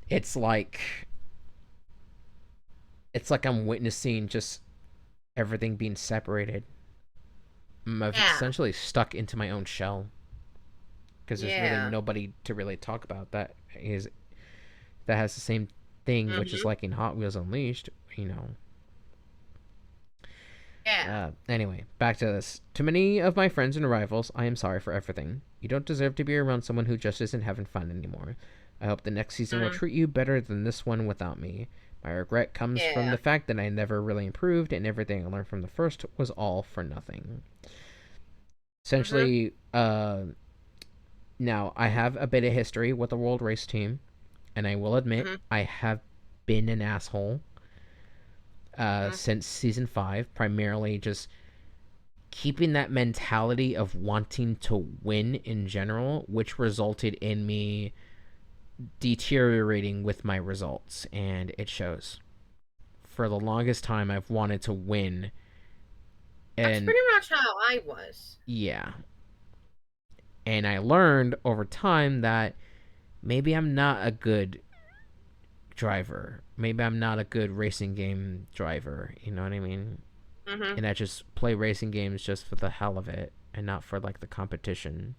it's like I'm witnessing just everything being separated. I'm Yeah. essentially stuck into my own shell because there's really Yeah. nobody to really talk about that has the same thing, which is Mhm. like in Hot Wheels Unleashed, you know. Yeah. Anyway, back to this. To many of my friends and rivals, I am sorry for everything. You don't deserve to be around someone who just isn't having fun anymore. I hope the next season will Mhm. treat you better than this one without me. My regret comes from Yeah. the fact that I never really improved, and everything I learned from the first was all for nothing. Mhm. Essentially, now I have a bit of history with the World Race Team, and I will admit Mhm. I have been an asshole Mhm. since season 5, primarily just keeping that mentality of wanting to win in general, which resulted in me deteriorating with my results, and it shows. for the longest time I've wanted to win. That's And pretty much how I was. yeah. And I learned over time that maybe I'm not a good driver. Maybe I'm not a good racing game driver. You know what I mean? Mm-hmm. And I just play racing games just for the hell of it and not for like the competition,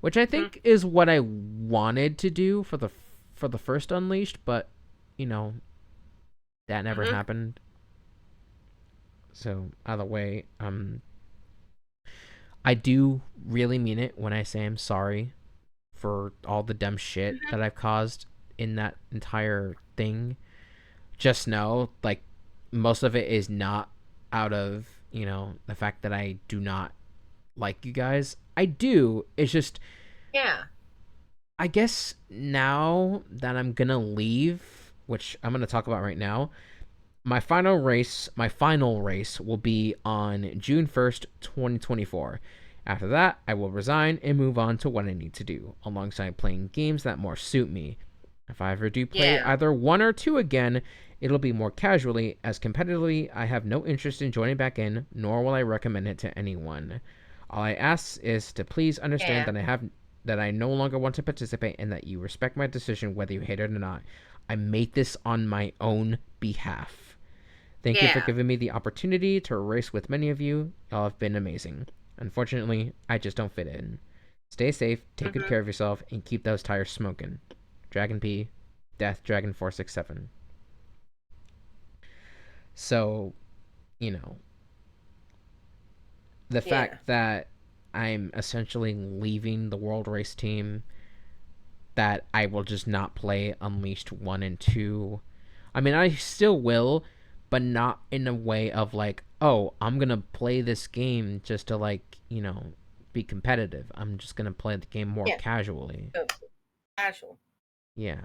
which I Mm-hmm. think is what I wanted to do for the first Unleashed, but you know, that never Mm-hmm. happened. So either way, I do really mean it when I say I'm sorry for all the dumb shit Mm-hmm. that I've caused in that entire thing. Just know, like, most of it is not out of, the fact that I do not like you guys. I do. It's just, Yeah. I guess now that I'm gonna leave, which I'm gonna talk about right now, my final race will be on June 1st, 2024. After that, I will resign and move on to what I need to do, alongside playing games that more suit me. If I ever do play Yeah. either one or two again, it'll be more casually, as competitively I have no interest in joining back in, nor will I recommend it to anyone. All I ask is to please understand Yeah. that I no longer want to participate and that you respect my decision whether you hate it or not. I made this on my own behalf. Thank you for Yeah. giving me the opportunity to race with many of you. Y'all have been amazing. Unfortunately, I just don't fit in. Stay safe, take good Mm-hmm. care of yourself, and keep those tires smoking. Dragon P, Death Dragon 467. So, you know, the Yeah. fact that I'm essentially leaving the World Race team, that I will just not play Unleashed 1 and 2. I mean, I still will, but not in a way of like, oh, I'm going to play this game just to, like, be competitive. I'm just going to play the game more Yeah. casually. So casual. Yeah.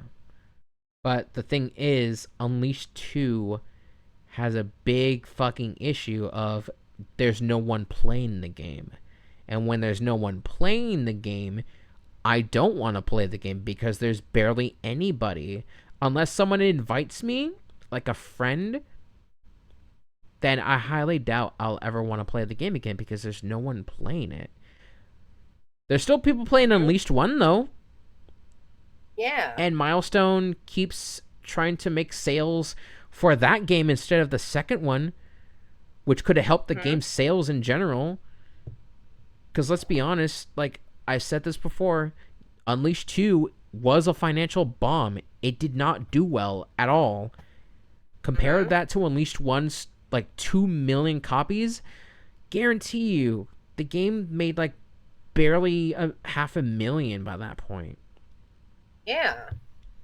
But the thing is, Unleashed 2 has a big fucking issue of there's no one playing the game. And when there's no one playing the game, I don't want to play the game because there's barely anybody. Unless someone invites me, like a friend, then I highly doubt I'll ever want to play the game again because there's no one playing it. There's still people playing Mm-hmm. Unleashed 1, though. Yeah. And Milestone keeps trying to make sales for that game instead of the second one, which could have helped the Mm-hmm. game's sales in general. Because let's be honest, like I said this before, Unleashed 2 was a financial bomb. It did not do well at all. Compare Mm-hmm. that to Unleashed 1's like 2 million copies. Guarantee you, the game made like barely a half a million by that point. Yeah.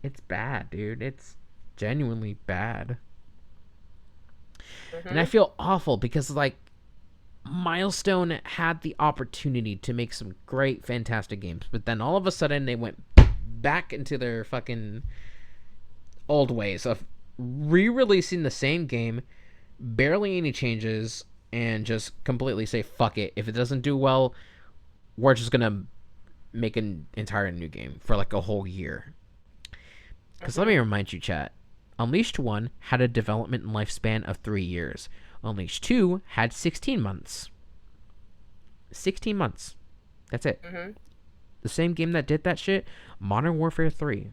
It's bad, dude. It's genuinely bad. And I Mm-hmm. feel awful because, like, Milestone had the opportunity to make some great, fantastic games, but then all of a sudden they went back into their fucking old ways of re-releasing the same game, barely any changes, and just completely say fuck it. If it doesn't do well, we're just gonna make an entire new game for like a whole year. Because let Mm-hmm. me remind you, chat. Unleashed 1 had a development lifespan of 3 years. Unleashed 2 had 16 months. 16 months. That's it. Mm-hmm. The same game that did that shit, Modern Warfare 3.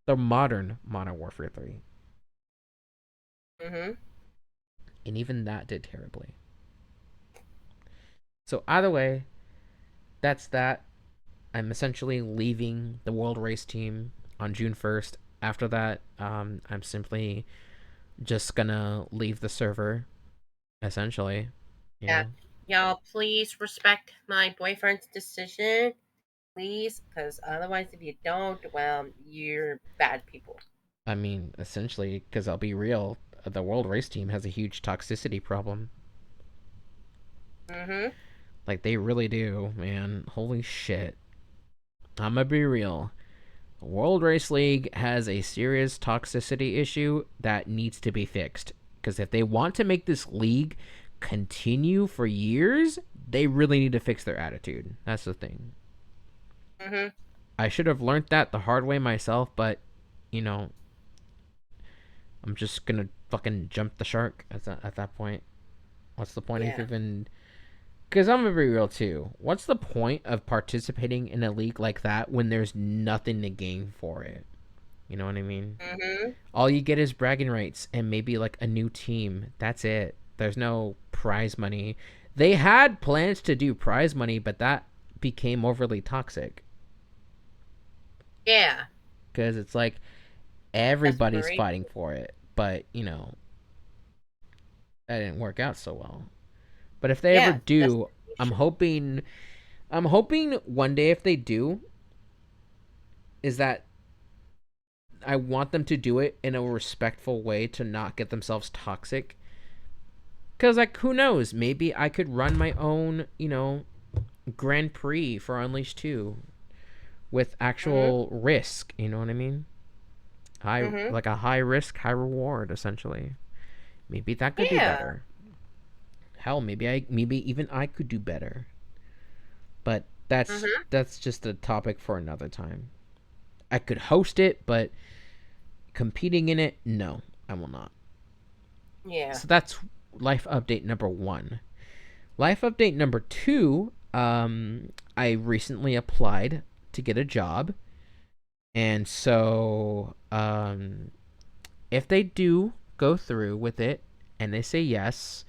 The modern Modern Warfare 3. Mm-hmm. And even that did terribly. So either way, that's that. I'm essentially leaving the World Race team on June 1st. After that, I'm simply just gonna leave the server, essentially. You Yeah. know? Y'all, please respect my boyfriend's decision, please, because otherwise, if you don't, well, you're bad people. I mean, essentially, because I'll be real, the World Race team has a huge toxicity problem. Mm-hmm. Like, they really do, man. Holy shit. I'm gonna be real. World Race League has a serious toxicity issue that needs to be fixed. Because if they want to make this league continue for years, they really need to fix their attitude. That's the thing. Mm-hmm. I should have learned that the hard way myself, but, you know, I'm just gonna fucking jump the shark at that point. What's the point of Yeah. even? Because I'm gonna be real too. What's the point of participating in a league like that when there's nothing to gain for it? You know what I mean? Mhm. All you get is bragging rights and maybe like a new team. That's it. There's no prize money. They had plans to do prize money, but that became overly toxic Yeah. because it's like everybody's Desperation. fighting for it, but that didn't work out so well. But if they ever Yeah. do, I'm Desperation. hoping I'm hoping one day if they do is that I want them to do it in a respectful way to not get themselves toxic. Cause like who knows, maybe I could run my own, Grand Prix for Unleashed 2 with Mhm. actual risk, you know what I mean? High Mhm. like a high risk, high reward essentially. Maybe that could do Yeah. better. Hell, maybe even I could do better. But that's Mhm. that's just a topic for another time. I could host it, but competing in it, no, I will not. Yeah. So that's life update number 1. Life update number 2, I recently applied to get a job. And so if they do go through with it and they say yes,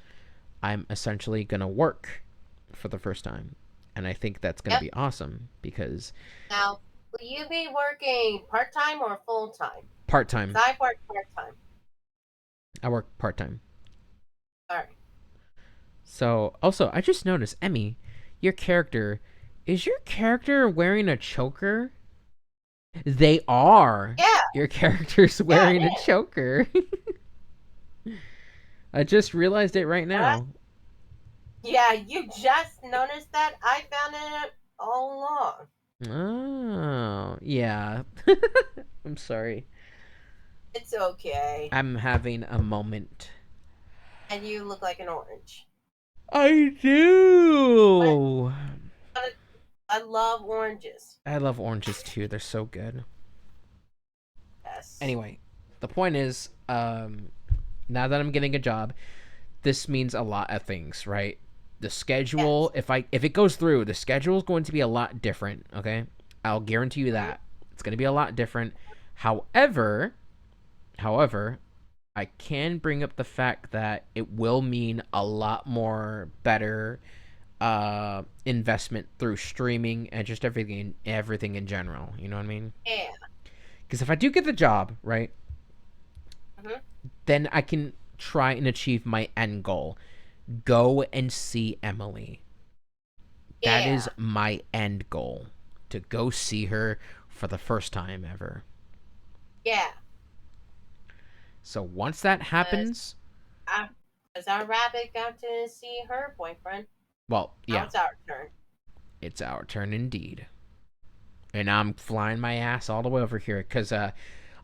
I'm essentially going to work for the first time. And I think that's going to Yep. be awesome because Now, will you be working part time or full time? part Because time. I work part time. I work part time. All right. So, also, I just noticed, Emmy, your character, is your character wearing a choker? They are. Yeah. Your character's Yeah. It wearing a is. choker. I just realized it right Just, now. yeah. You just noticed that. I found it all along. Oh, yeah. I'm sorry. It's okay. I'm having a moment. And you look like an orange. I But do. I love oranges. I love oranges too. They're so good. Yes. Anyway, the point is, now that I'm getting a job, this means a lot of things, right? The schedule, Yes. if it goes through, the schedule is going to be a lot different, okay? I'll guarantee you Mhm. that. It's going to be a lot different. However, I can bring up the fact that it will mean a lot more better investment through streaming and just everything in general, you know what I mean? Yeah. Because if I do get the job, right, Mhm. then I can try and achieve my end goal. Go and see Emily. That is Yeah. my end goal. To go see her for the first time ever. Yeah. So once that Because happens, our rabbit got to see her boyfriend. well, Now yeah, it's our turn. it's our turn indeed. And I'm flying my ass all the way over here because I'm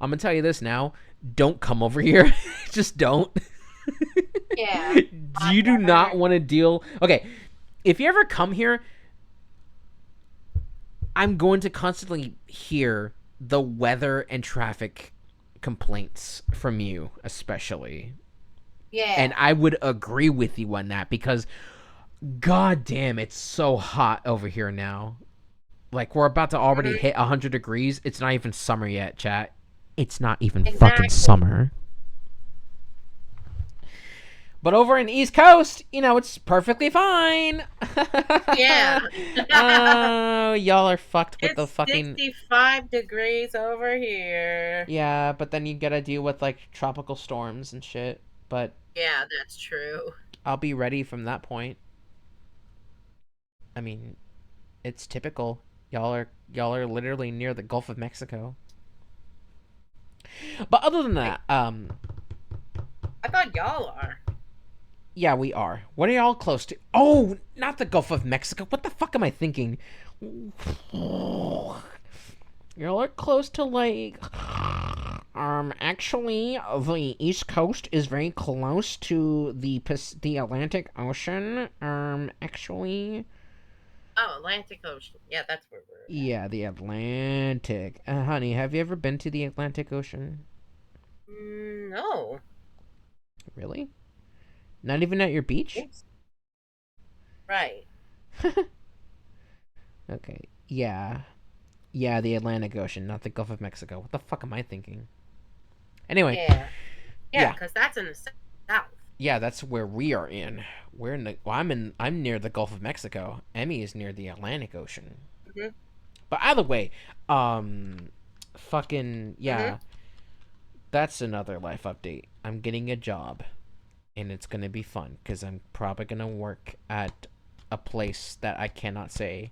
gonna tell you this now. Don't come over here. Just don't. Yeah. I've You do never. not want to deal. Okay, if you ever come here, I'm going to constantly hear the weather and traffic complaints from you, especially. And Yeah. I would agree with you on that because, god damn, it's so hot over here now. Like, we're about to already Mhm. hit 100 degrees. It's not even summer yet, chat. It's not even fucking Exactly. summer. But over in East Coast, it's perfectly fine. Yeah. Oh, y'all are fucked with the It's fucking. 65 degrees over here. Yeah, but then you gotta deal with like tropical storms and shit. But Yeah, that's true. I'll be ready from that point. I mean, it's typical. Y'all are literally near the Gulf of Mexico. But other than Wait, that, I thought y'all are. yeah, we are. What are y'all close to? Oh, not the Gulf of Mexico. What the fuck am I thinking? Y'all are close to like actually the East Coast is very close to the Atlantic Ocean. Actually, Oh, Atlantic Ocean. Yeah, that's where we're at. yeah, the Atlantic. Honey, have you ever been to the Atlantic Ocean? No. Really? Not even at your beach? Oops. Right. Okay. Yeah. Yeah, the Atlantic Ocean, not the Gulf of Mexico. What the fuck am I thinking? Anyway, Yeah. Yeah, yeah. because that's in the south. Yeah, that's where we are in. We're in the well, I'm near the Gulf of Mexico. Emmy is near the Atlantic Ocean. Hmm. But either way, um fucking Hmm. yeah, that's another life update. I'm getting a job and it's going to be fun cuz I'm probably going to work at a place that I cannot say.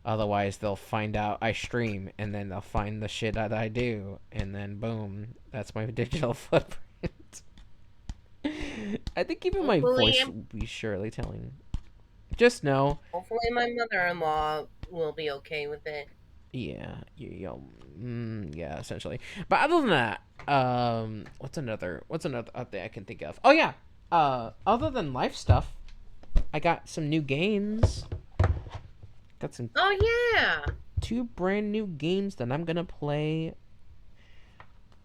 Otherwise, they'll find out I stream, and then they'll find the shit that I do, and then boom, that's my digital footprint. I think even my Hopefully, voice will be surely telling. Just know, hopefully my mother-in-law will be okay with it. yeah, yeah, essentially. But other than that, what's another update I can think of? Oh yeah, other than life stuff, I got some new games. Got some Oh yeah. two brand new games that I'm gonna play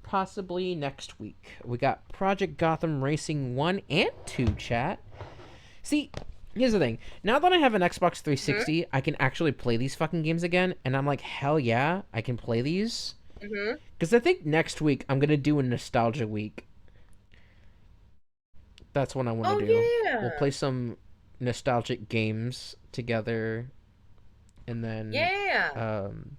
possibly next week. We got Project Gotham Racing 1 and 2, chat. See, here's the thing. Now that I have an Xbox Hmm. 360, I can actually play these fucking games again, and I'm like, hell yeah, I can play these. Hmm. Because I think next week I'm going to do a nostalgia week. That's what I want to Oh do. We'll yeah. play some nostalgic games together, and then, Yeah. um,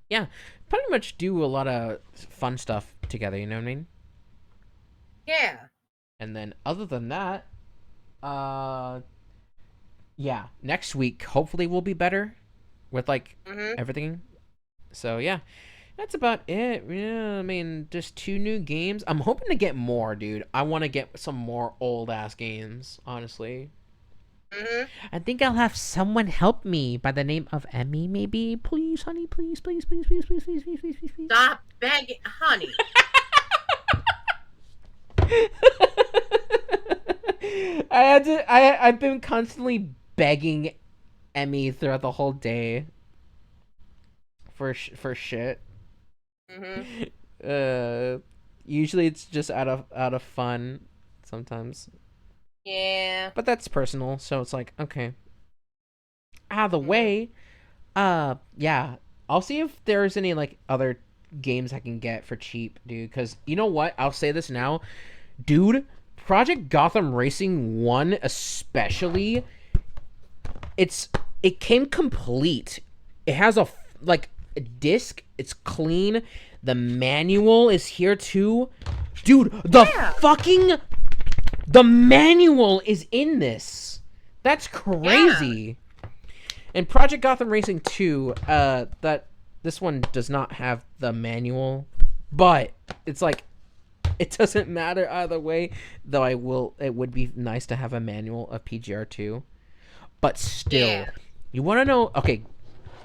yeah, pretty much do a lot of fun stuff together, you know what I mean? Yeah. And then, other than that, uh, yeah, next week hopefully will be better with like Hmm. everything. So yeah, that's about it. Yeah, I mean, just two new games. I'm hoping to get more, dude. I want to get some more old ass games, honestly. Hmm. I think I'll have someone help me by the name of Emmy, maybe. Please, honey, please, please, please, please, please, please, please, please, please, please. Stop begging, honey. I've been constantly begging Emmy throughout the whole day for shit. Hmm. uh Usually it's just out of fun sometimes, Yeah. but that's personal, so it's like, okay, out of the Hmm. way. Yeah, I'll see if there's any like other games I can get for cheap, dude, because you know what, I'll say this now, dude. Project Gotham Racing 1 especially, it's it came complete. It has like a disc. It's clean. The manual is here too. Dude, Yeah. the manual is in this. That's Yeah. crazy. And Project Gotham Racing 2, that this one does not have the manual, but it's like it doesn't matter either way, though it would be nice to have a manual of PGR2. But Yeah. still, you want to know, okay,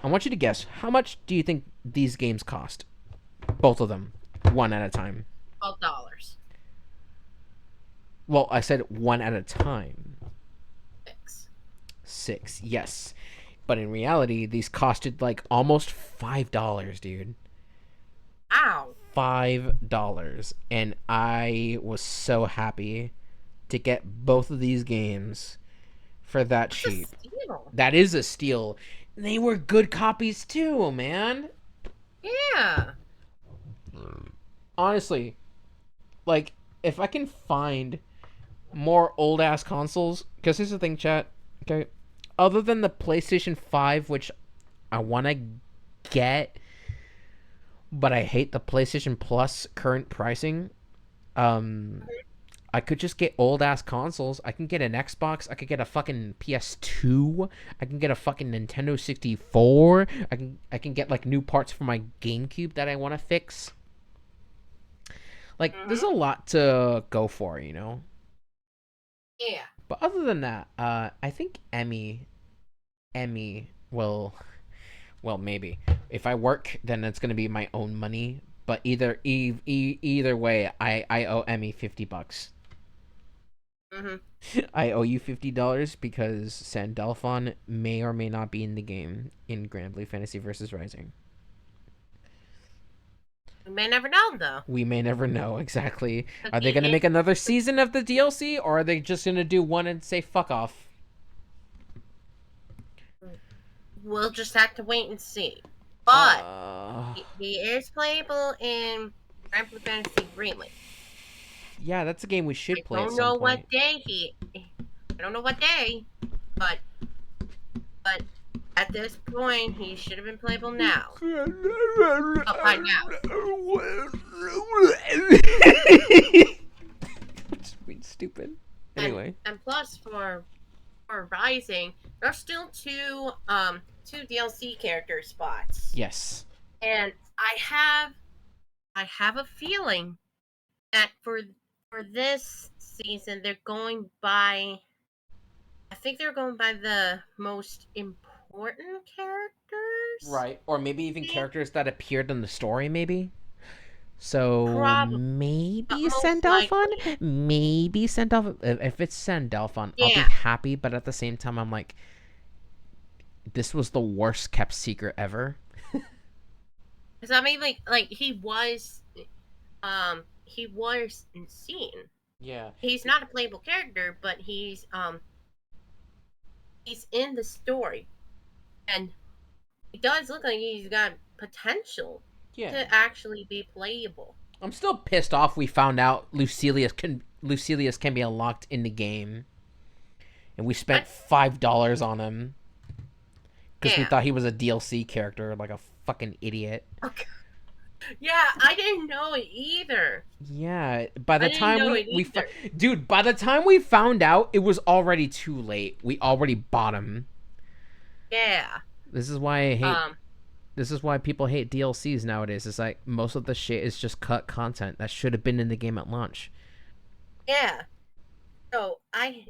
I want you to guess, how much do you think these games cost? Both of them, one at a time. $12. Well, I said one at a time. Six. Six, yes. But in reality, these costed like almost $5, dude. Ow. $5. And I was so happy to get both of these games for that That's a cheap. steal. That is a steal. They were good copies too, man. Yeah. Honestly, like, if I can find more old ass consoles, because here's the thing, chat. Okay, other than the PlayStation 5, which I want to get, but I hate the PlayStation Plus current pricing. Um, I could just get old ass consoles. I can get an Xbox. I could get a fucking PS2. I can get a fucking Nintendo 64. I can get like new parts for my GameCube that I want to fix. Like, there's Hmm. a lot to go for, you know. Yeah. But other than that, I think Emmy will, well, maybe if I work, then it's gonna be my own money. But either way, I owe Emmy $50. Hmm. I owe you $50 because Sandalphon may or may not be in the game in Grand Blue Fantasy versus Rising. We may never know, though. We may never know exactly. But Are they going to make another season of the DLC, or are they just going to do one and say fuck off? we'll just have to wait and see. But Uh, he is playable in Final Fantasy Remake. yeah, that's a game we I should play at don't some know what point. day I don't know what day, but at this point he should have been playable now. Oh, by now. Just being stupid. And Anyway. plus for Rising, there's still two DLC character spots. Yes. And I have a feeling that for this season they're going by I think they're going by the most important characters. Right. Or maybe even characters that appeared in the story, maybe? So Probably, but maybe most Sandalphon? likely. Maybe Sandalphon. If it's Sandalphon, I'll be Yeah, happy, but at the same time, I'm like, this was the worst kept secret ever. because I mean, like he was in scene. Yeah. He's not a playable character, but he's in the story, and it does look like he's got potential Yeah. to actually be playable. I'm still pissed off we found out Lucilius can be unlocked in the game. And we spent $5 on him. Because we Yeah. thought he was a DLC character, like a fucking idiot. Okay. Yeah, I didn't know it either. Yeah, by the I didn't time know we, it we either. dude, by the time we found out, it was already too late. We already bought him. Yeah. This is why I hate. Um. This is why people hate DLCs nowadays. It's like most of the shit is just cut content that should have been in the game at launch. Yeah. So I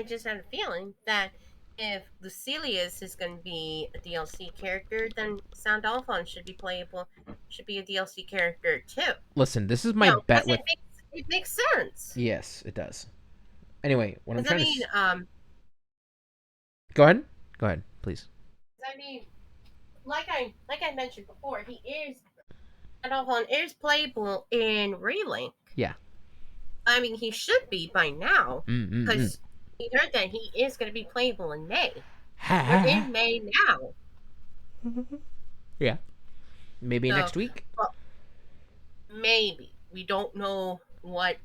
just had a feeling that if Lucilius is going to be a DLC character, then Sandalphon should be playable. Should be a DLC character too. Listen, this is my bet Because with. it makes sense. Yes, it does. Anyway, what I'm Because trying to. Go ahead. Go ahead, please. I mean, like I mentioned before, Sandalphon is playable in Relink. Yeah. I mean, he should be by now Mm-mm-mm. because we heard that he is going to be playable in May. We're in May now. Yeah. Maybe So, next week. well, maybe we don't know what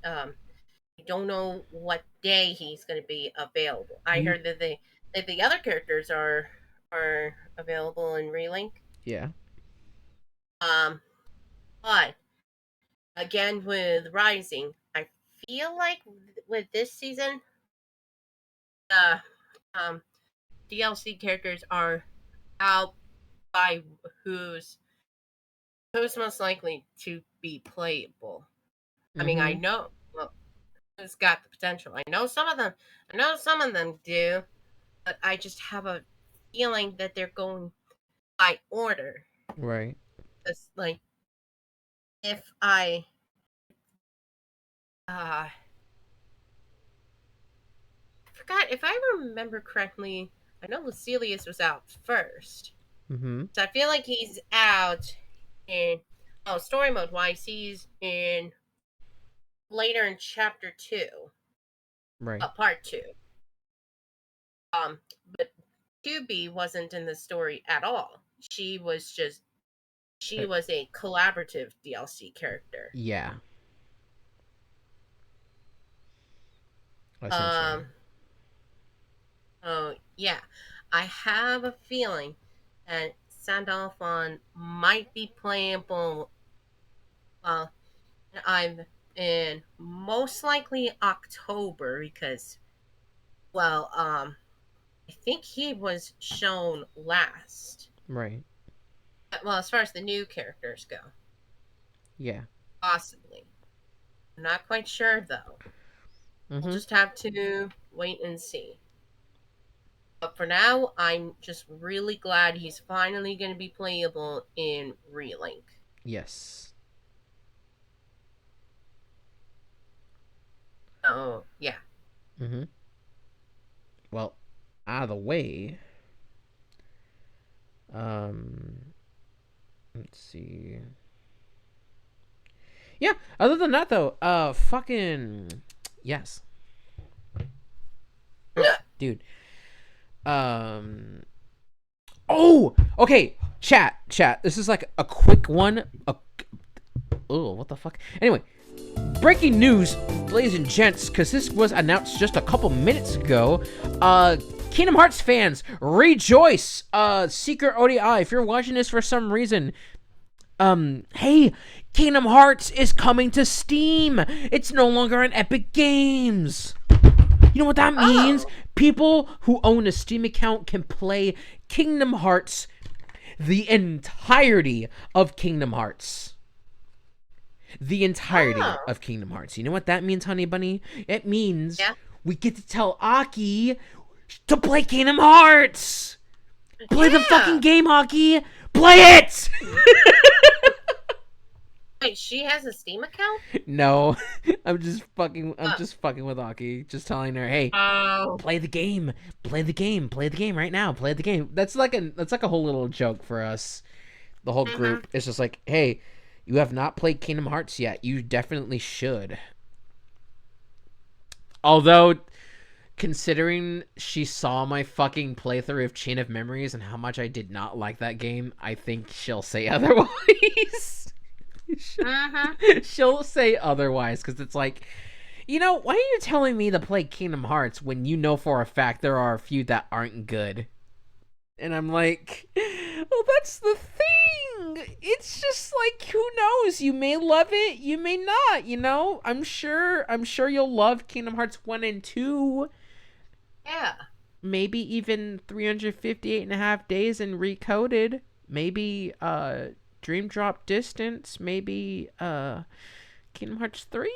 day he's going to be available. I heard that the other characters are available in Relink. Yeah. But again with Rising, I feel like with this season, the DLC characters are out by who's most likely to be playable. I mean, I know who's got the potential. I know some of them do, but I just have a feeling that they're going by order. Right. It's like if I forgot if I remember correctly, I know Lucilius was out first. Mm-hmm. So I feel like he's out in story mode wise, he's in later in chapter 2. Right. Part 2. But 2B wasn't in the story at all. She was a collaborative DLC character. Yeah. Essentially. Oh yeah, I have a feeling that Sandalphon might be playable. I'm in most likely October because, I think he was shown last. Right. Well, as far as the new characters go, Yeah. possibly. I'm not quite sure though. Mm-hmm. We'll just have to wait and see. But for now, I'm just really glad he's finally going to be playable in Relink. Yes. Oh, yeah. Mm-hmm. Well, out of the way. Let's see. Yeah. Other than that, though, fucking yes, dude. Um. Oh, okay. Chat. This is like a quick one. Oh, what the fuck? Anyway, breaking news, ladies and gents, because this was announced just a couple minutes ago. Kingdom Hearts fans, rejoice! Secret ODI, if you're watching this for some reason, hey, Kingdom Hearts is coming to Steam. It's no longer on Epic Games. You know what that means? Oh. People who own a Steam account can play Kingdom Hearts, the entirety of Kingdom Hearts. The entirety Oh. of Kingdom Hearts. You know what that means, Honey Bunny? It means Yeah. we get to tell Aki to play Kingdom Hearts. Play the fucking game, Aki. Play it. Wait, she has a Steam account? No, I'm just fucking with Aki, just telling her, hey, Oh. play the game right now. Play the game. That's like a whole little joke for us. The whole group is just like, hey, you have not played Kingdom Hearts yet. You definitely should. Although, considering she saw my fucking playthrough of Chain of Memories and how much I did not like that game, I think she'll say otherwise. She'll say otherwise, because it's like, why are you telling me to play Kingdom Hearts when you know for a fact there are a few that aren't good? And I'm like, well, that's the thing. It's just like, who knows? You may love it, you may not. I'm sure you'll love Kingdom Hearts 1 and 2. Yeah. Maybe even 358 and a half days and Recoded. Maybe Dream Drop Distance. Maybe Kingdom Hearts 3.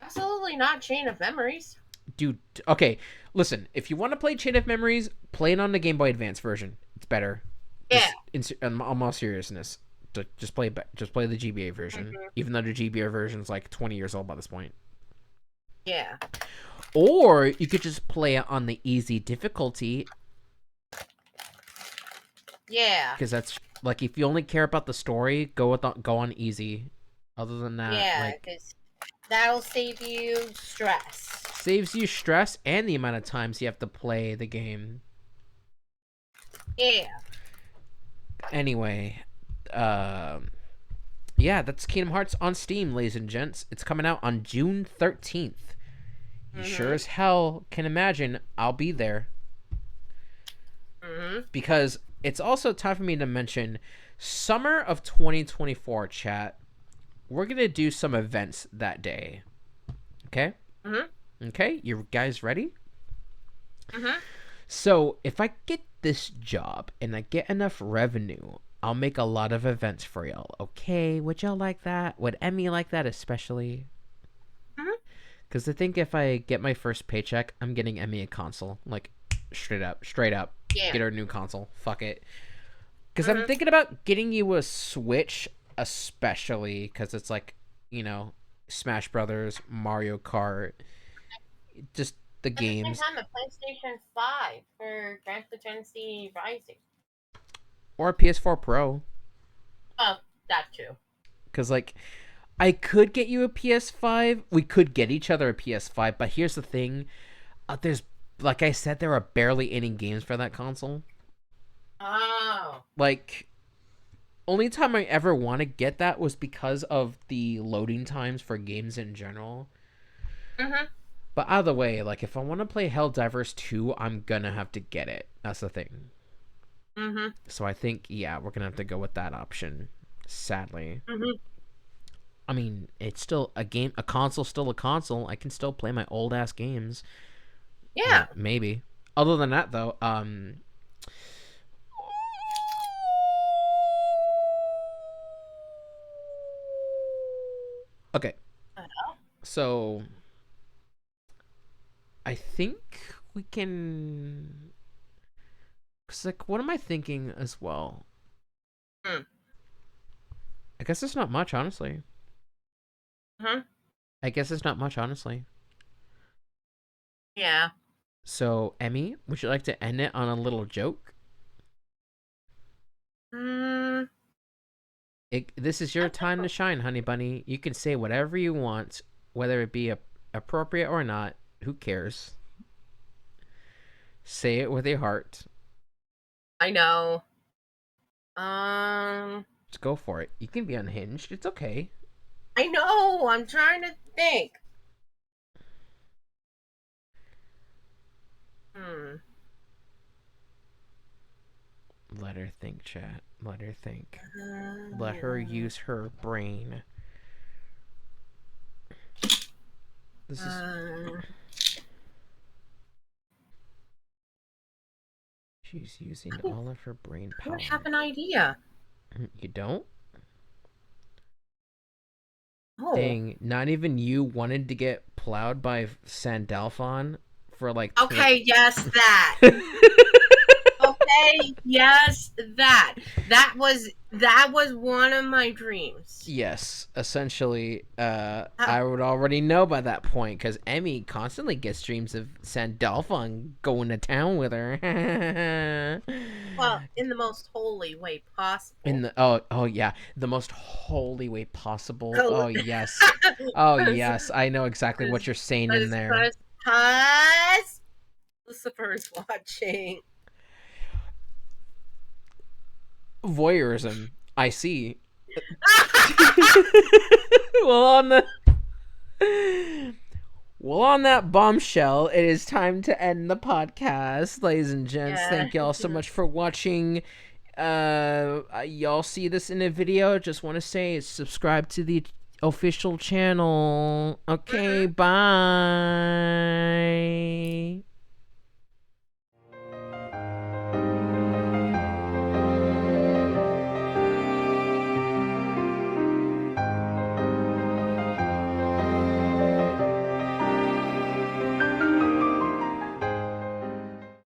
Absolutely not Chain of Memories. Dude, okay, listen, if you want to play Chain of Memories, play it on the Game Boy Advance version. It's better. Yeah. In all seriousness, just play the GBA version, even though the GBA version is like 20 years old by this point. Yeah. Or you could just play it on the easy difficulty. Yeah. Because that's like, if you only care about the story, go on easy. Other than that, Yeah, because that'll save you stress. Saves you stress and the amount of times you have to play the game. Yeah. Anyway, yeah, that's Kingdom Hearts on Steam, ladies and gents. It's coming out on June 13th. You sure as hell can imagine I'll be there. Because it's also time for me to mention summer of 2024, chat. We're going to do some events that day. Okay? Okay, you guys ready? So, if I get this job and I get enough revenue, I'll make a lot of events for y'all. Okay, would y'all like that? Would Emmy like that especially? Because I think if I get my first paycheck, I'm getting Emmy a console. Like, straight up. Yeah. Get her a new console. Fuck it. Because I'm thinking about getting you a Switch, especially because it's like, Smash Brothers, Mario Kart, just the games. At the same time, a PlayStation 5 for Grand Theft Auto Rising. Or a PS4 Pro. Oh, that too. Because, like, I could get you a PS5. We could get each other a PS5. But here's the thing. There's, like I said, there are barely any games for that console. Oh. Like, only time I ever want to get that was because of the loading times for games in general. But either way, like, if I want to play Helldivers 2, I'm gonna have to get it. That's the thing. So I think, yeah, we're gonna have to go with that option. Sadly. I mean, it's still a game. A console's still a console. I can still play my old ass games. Yeah. Maybe. Other than that, though, okay. So I think we can. Cause, like, what am I thinking as well? I guess it's not much, honestly. I guess it's not much, honestly. Yeah. So, Emmy, would you like to end it on a little joke? This is your time to shine, honey bunny. You can say whatever you want, whether it be appropriate or not. Who cares? Say it with your heart. I know. Just go for it. You can be unhinged. It's okay. I know. I'm trying to think. Let her think, chat. Let her think. Let her use her brain. This is. She's using all of her brain I power. don't have an idea. You don't? Oh. Dang, not even you wanted to get plowed by Sandalphon for like. Okay, yes, that. Okay, yes, that. That was one of my dreams. Yes, essentially, I would already know by that point because Emmy constantly gets dreams of Sandalphon going to town with her. Well, in the most holy way possible. In the oh yeah, the most holy way possible. Oh yes, oh yes, I know exactly what you're saying in there. Because Lucifer is watching. Voyeurism. I see. well on that bombshell, it is time to end the podcast, ladies and gents. Yeah. Thank y'all so much for watching. Y'all see this in a video. Just want to say subscribe to the official channel. Okay, bye.